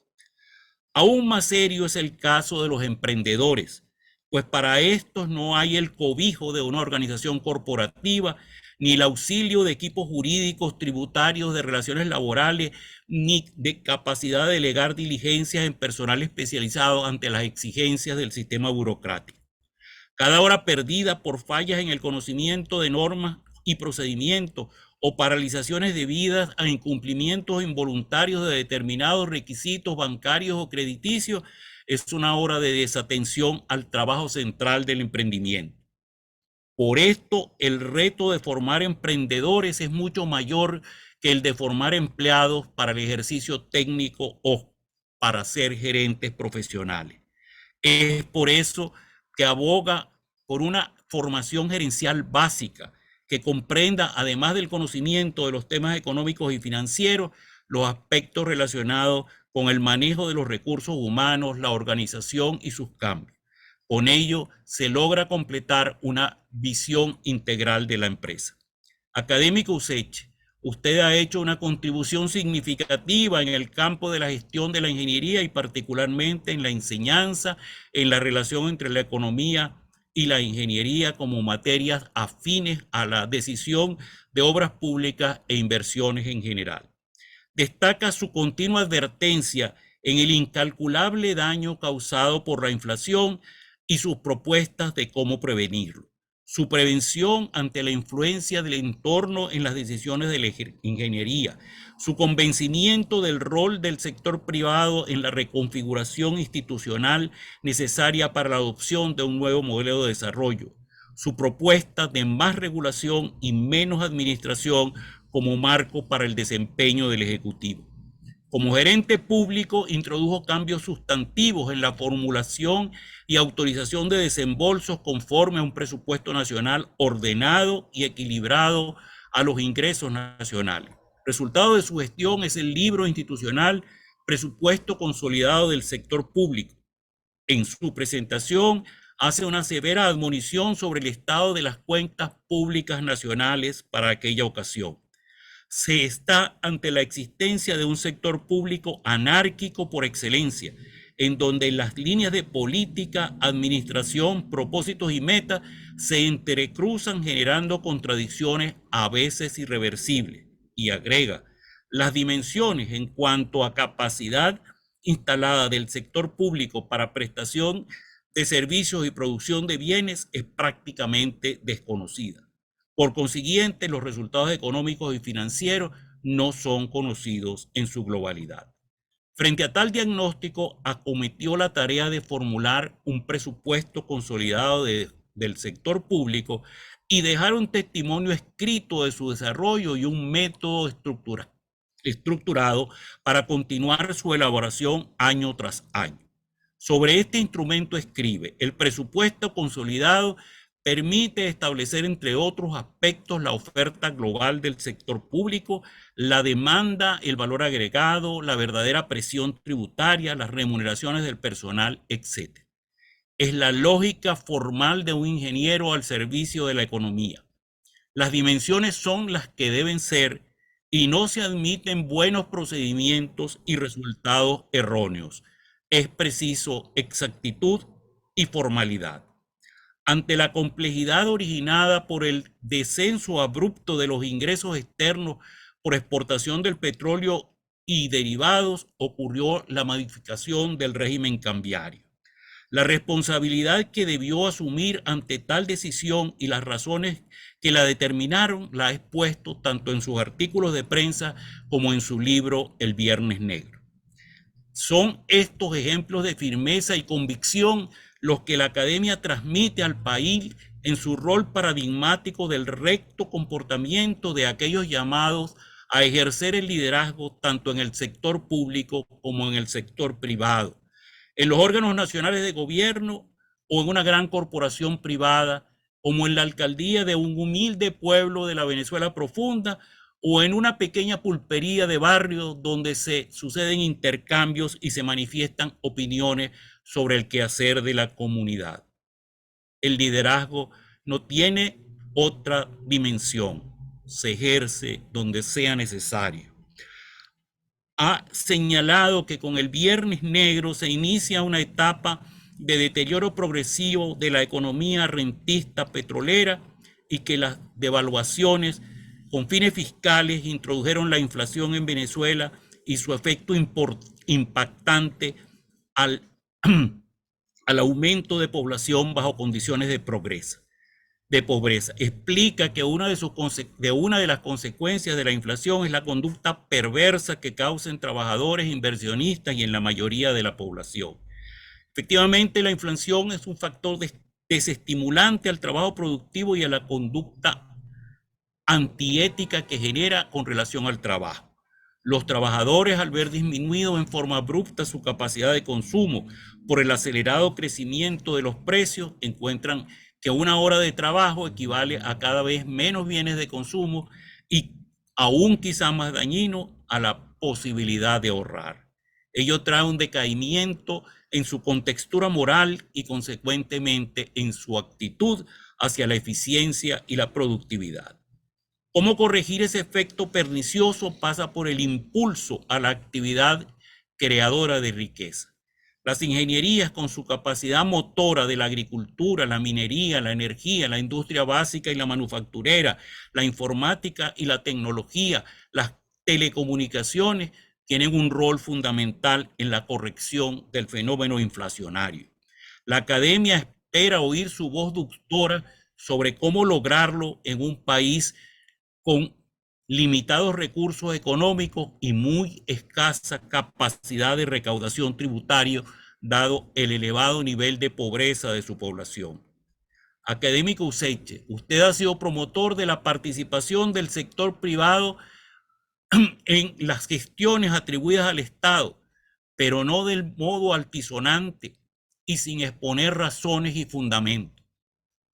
Aún más serio es el caso de los emprendedores, pues para estos no hay el cobijo de una organización corporativa, ni el auxilio de equipos jurídicos, tributarios, de relaciones laborales, ni de capacidad de delegar diligencias en personal especializado ante las exigencias del sistema burocrático. Cada hora perdida por fallas en el conocimiento de normas y procedimientos o paralizaciones debidas a incumplimientos involuntarios de determinados requisitos bancarios o crediticios es una hora de desatención al trabajo central del emprendimiento. Por esto, el reto de formar emprendedores es mucho mayor que el de formar empleados para el ejercicio técnico o para ser gerentes profesionales. Es por eso que aboga por una formación gerencial básica que comprenda, además del conocimiento de los temas económicos y financieros, los aspectos relacionados con el manejo de los recursos humanos, la organización y sus cambios. Con ello se logra completar una visión integral de la empresa. Académico Useche, usted ha hecho una contribución significativa en el campo de la gestión de la ingeniería y particularmente en la enseñanza, en la relación entre la economía y la ingeniería como materias afines a la decisión de obras públicas e inversiones en general. Destaca su continua advertencia en el incalculable daño causado por la inflación y sus propuestas de cómo prevenirlo. Su prevención ante la influencia del entorno en las decisiones de la ingeniería, su convencimiento del rol del sector privado en la reconfiguración institucional necesaria para la adopción de un nuevo modelo de desarrollo, su propuesta de más regulación y menos administración como marco para el desempeño del Ejecutivo. Como gerente público, introdujo cambios sustantivos en la formulación y autorización de desembolsos conforme a un presupuesto nacional ordenado y equilibrado a los ingresos nacionales. Resultado de su gestión es el libro institucional Presupuesto Consolidado del Sector Público. En su presentación hace una severa admonición sobre el estado de las cuentas públicas nacionales para aquella ocasión. Se está ante la existencia de un sector público anárquico por excelencia, en donde las líneas de política, administración, propósitos y metas se entrecruzan generando contradicciones a veces irreversibles. Y agrega, las dimensiones en cuanto a capacidad instalada del sector público para prestación de servicios y producción de bienes es prácticamente desconocida. Por consiguiente, los resultados económicos y financieros no son conocidos en su globalidad. Frente a tal diagnóstico, acometió la tarea de formular un presupuesto consolidado del sector público y dejar un testimonio escrito de su desarrollo y un método estructurado para continuar su elaboración año tras año. Sobre este instrumento escribe: el presupuesto consolidado permite establecer, entre otros aspectos, la oferta global del sector público, la demanda, el valor agregado, la verdadera presión tributaria, las remuneraciones del personal, etc. Es la lógica formal de un ingeniero al servicio de la economía. Las dimensiones son las que deben ser y no se admiten buenos procedimientos y resultados erróneos. Es preciso exactitud y formalidad. Ante la complejidad originada por el descenso abrupto de los ingresos externos por exportación del petróleo y derivados, ocurrió la modificación del régimen cambiario. La responsabilidad que debió asumir ante tal decisión y las razones que la determinaron la ha expuesto tanto en sus artículos de prensa como en su libro El Viernes Negro. Son estos ejemplos de firmeza y convicción los que la academia transmite al país en su rol paradigmático del recto comportamiento de aquellos llamados a ejercer el liderazgo tanto en el sector público como en el sector privado, en los órganos nacionales de gobierno o en una gran corporación privada, como en la alcaldía de un humilde pueblo de la Venezuela profunda o en una pequeña pulpería de barrio donde se suceden intercambios y se manifiestan opiniones sobre el quehacer de la comunidad. El liderazgo no tiene otra dimensión, se ejerce donde sea necesario. Ha señalado que con el Viernes Negro se inicia una etapa de deterioro progresivo de la economía rentista petrolera y que las devaluaciones con fines fiscales introdujeron la inflación en Venezuela y su efecto impactante al aumento de población bajo condiciones de pobreza. Explica que una de las consecuencias de la inflación es la conducta perversa que causan trabajadores, inversionistas y en la mayoría de la población. Efectivamente, la inflación es un factor desestimulante al trabajo productivo y a la conducta antiética que genera con relación al trabajo. Los trabajadores, al ver disminuido en forma abrupta su capacidad de consumo por el acelerado crecimiento de los precios, encuentran que una hora de trabajo equivale a cada vez menos bienes de consumo y aún quizá más dañino a la posibilidad de ahorrar. Ello trae un decaimiento en su contextura moral y consecuentemente en su actitud hacia la eficiencia y la productividad. ¿Cómo corregir ese efecto pernicioso? Pasa por el impulso a la actividad creadora de riqueza. Las ingenierías, con su capacidad motora de la agricultura, la minería, la energía, la industria básica y la manufacturera, la informática y la tecnología, las telecomunicaciones, tienen un rol fundamental en la corrección del fenómeno inflacionario. La academia espera oír su voz doctora sobre cómo lograrlo en un país con limitados recursos económicos y muy escasa capacidad de recaudación tributaria, dado el elevado nivel de pobreza de su población. Académico Useche, usted ha sido promotor de la participación del sector privado en las gestiones atribuidas al Estado, pero no del modo altisonante y sin exponer razones y fundamentos.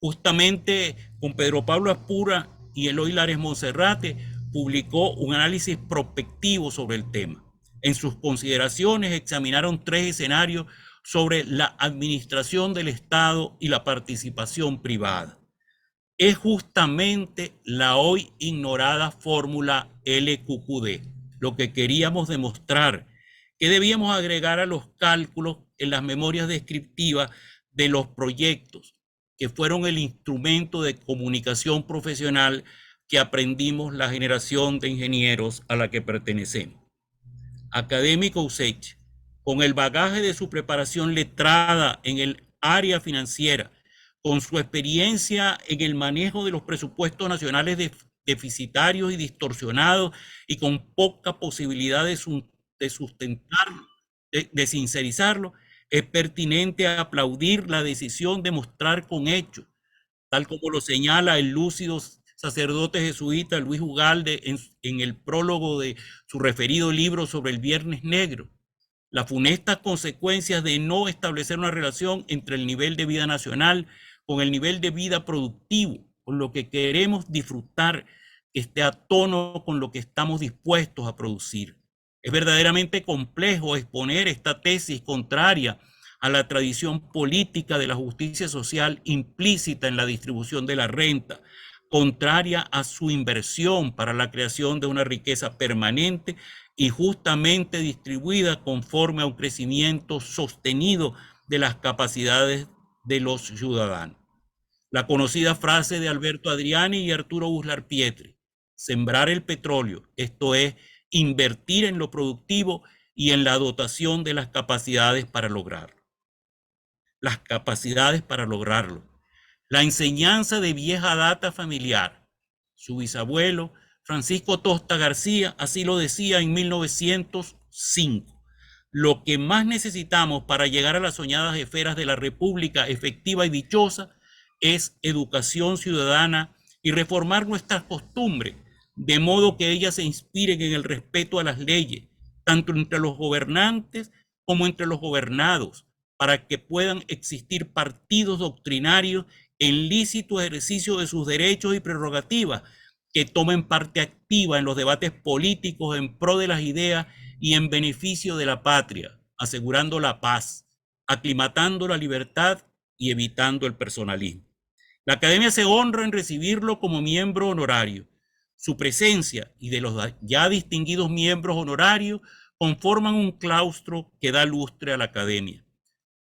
Justamente con Pedro Pablo Aspura y Eloy Lares Monserrate publicó un análisis prospectivo sobre el tema. En sus consideraciones examinaron 3 escenarios sobre la administración del Estado y la participación privada. Es justamente la hoy ignorada fórmula LQQD lo que queríamos demostrar, que debíamos agregar a los cálculos en las memorias descriptivas de los proyectos, que fueron el instrumento de comunicación profesional que aprendimos la generación de ingenieros a la que pertenecemos. Académico Useche, con el bagaje de su preparación letrada en el área financiera, con su experiencia en el manejo de los presupuestos nacionales deficitarios y distorsionados y con poca posibilidad de sustentarlo, de sincerizarlo, es pertinente aplaudir la decisión de mostrar con hechos, tal como lo señala el lúcido sacerdote jesuita Luis Ugalde en el prólogo de su referido libro sobre el Viernes Negro, las funestas consecuencias de no establecer una relación entre el nivel de vida nacional con el nivel de vida productivo, con lo que queremos disfrutar, que esté a tono con lo que estamos dispuestos a producir. Es verdaderamente complejo exponer esta tesis contraria a la tradición política de la justicia social implícita en la distribución de la renta, contraria a su inversión para la creación de una riqueza permanente y justamente distribuida conforme a un crecimiento sostenido de las capacidades de los ciudadanos. La conocida frase de Alberto Adriani y Arturo Uslar Pietri: sembrar el petróleo, esto es, invertir en lo productivo y en la dotación de las capacidades para lograrlo. Las capacidades para lograrlo. La enseñanza de vieja data familiar. Su bisabuelo, Francisco Tosta García, así lo decía en 1905. Lo que más necesitamos para llegar a las soñadas esferas de la República efectiva y dichosa es educación ciudadana y reformar nuestras costumbres, de modo que ellas se inspiren en el respeto a las leyes, tanto entre los gobernantes como entre los gobernados, para que puedan existir partidos doctrinarios en lícito ejercicio de sus derechos y prerrogativas, que tomen parte activa en los debates políticos en pro de las ideas y en beneficio de la patria, asegurando la paz, aclimatando la libertad y evitando el personalismo. La Academia se honra en recibirlo como miembro honorario. Su presencia y de los ya distinguidos miembros honorarios conforman un claustro que da lustre a la Academia.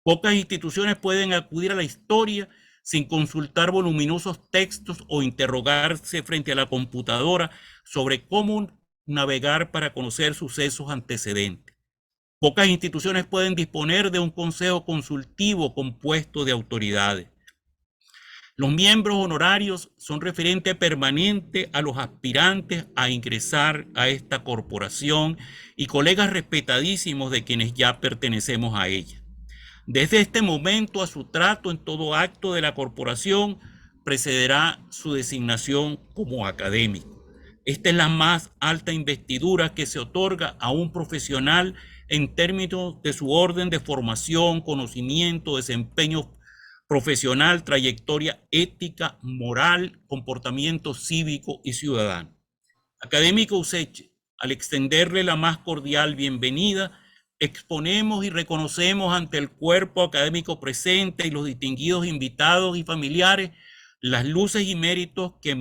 Pocas instituciones pueden acudir a la historia sin consultar voluminosos textos o interrogarse frente a la computadora sobre cómo navegar para conocer sucesos antecedentes. Pocas instituciones pueden disponer de un consejo consultivo compuesto de autoridades. Los miembros honorarios son referente permanente a los aspirantes a ingresar a esta corporación y colegas respetadísimos de quienes ya pertenecemos a ella. Desde este momento a su trato en todo acto de la corporación precederá su designación como académico. Esta es la más alta investidura que se otorga a un profesional en términos de su orden de formación, conocimiento, desempeño profesional, trayectoria ética, moral, comportamiento cívico y ciudadano. Académico Useche, al extenderle la más cordial bienvenida, exponemos y reconocemos ante el cuerpo académico presente y los distinguidos invitados y familiares las luces y méritos que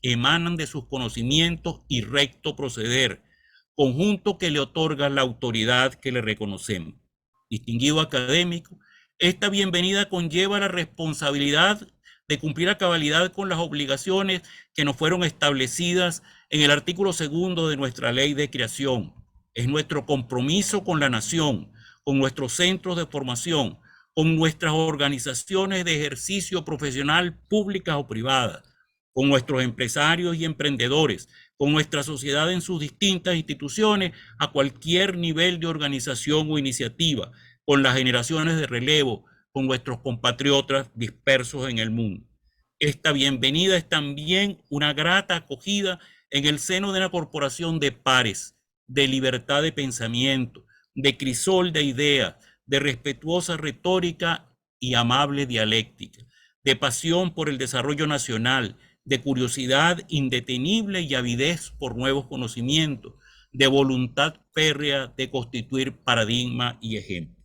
emanan de sus conocimientos y recto proceder, conjunto que le otorga la autoridad que le reconocemos. Distinguido académico, esta bienvenida conlleva la responsabilidad de cumplir a cabalidad con las obligaciones que nos fueron establecidas en el artículo 2 de nuestra ley de creación. Es nuestro compromiso con la nación, con nuestros centros de formación, con nuestras organizaciones de ejercicio profesional públicas o privadas, con nuestros empresarios y emprendedores, con nuestra sociedad en sus distintas instituciones a cualquier nivel de organización o iniciativa, con las generaciones de relevo, con nuestros compatriotas dispersos en el mundo. Esta bienvenida es también una grata acogida en el seno de una corporación de pares, de libertad de pensamiento, de crisol de ideas, de respetuosa retórica y amable dialéctica, de pasión por el desarrollo nacional, de curiosidad indetenible y avidez por nuevos conocimientos, de voluntad férrea de constituir paradigma y ejemplo.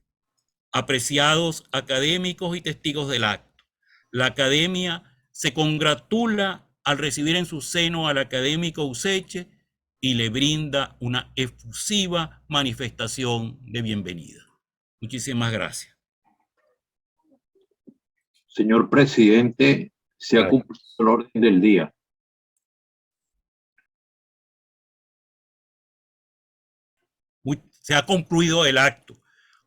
Apreciados académicos y testigos del acto, la Academia se congratula al recibir en su seno al académico Useche y le brinda una efusiva manifestación de bienvenida. Muchísimas gracias. Señor presidente, se ha cumplido el orden del día. Se ha concluido el acto.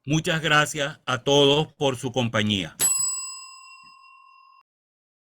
Muchas gracias a todos por su compañía.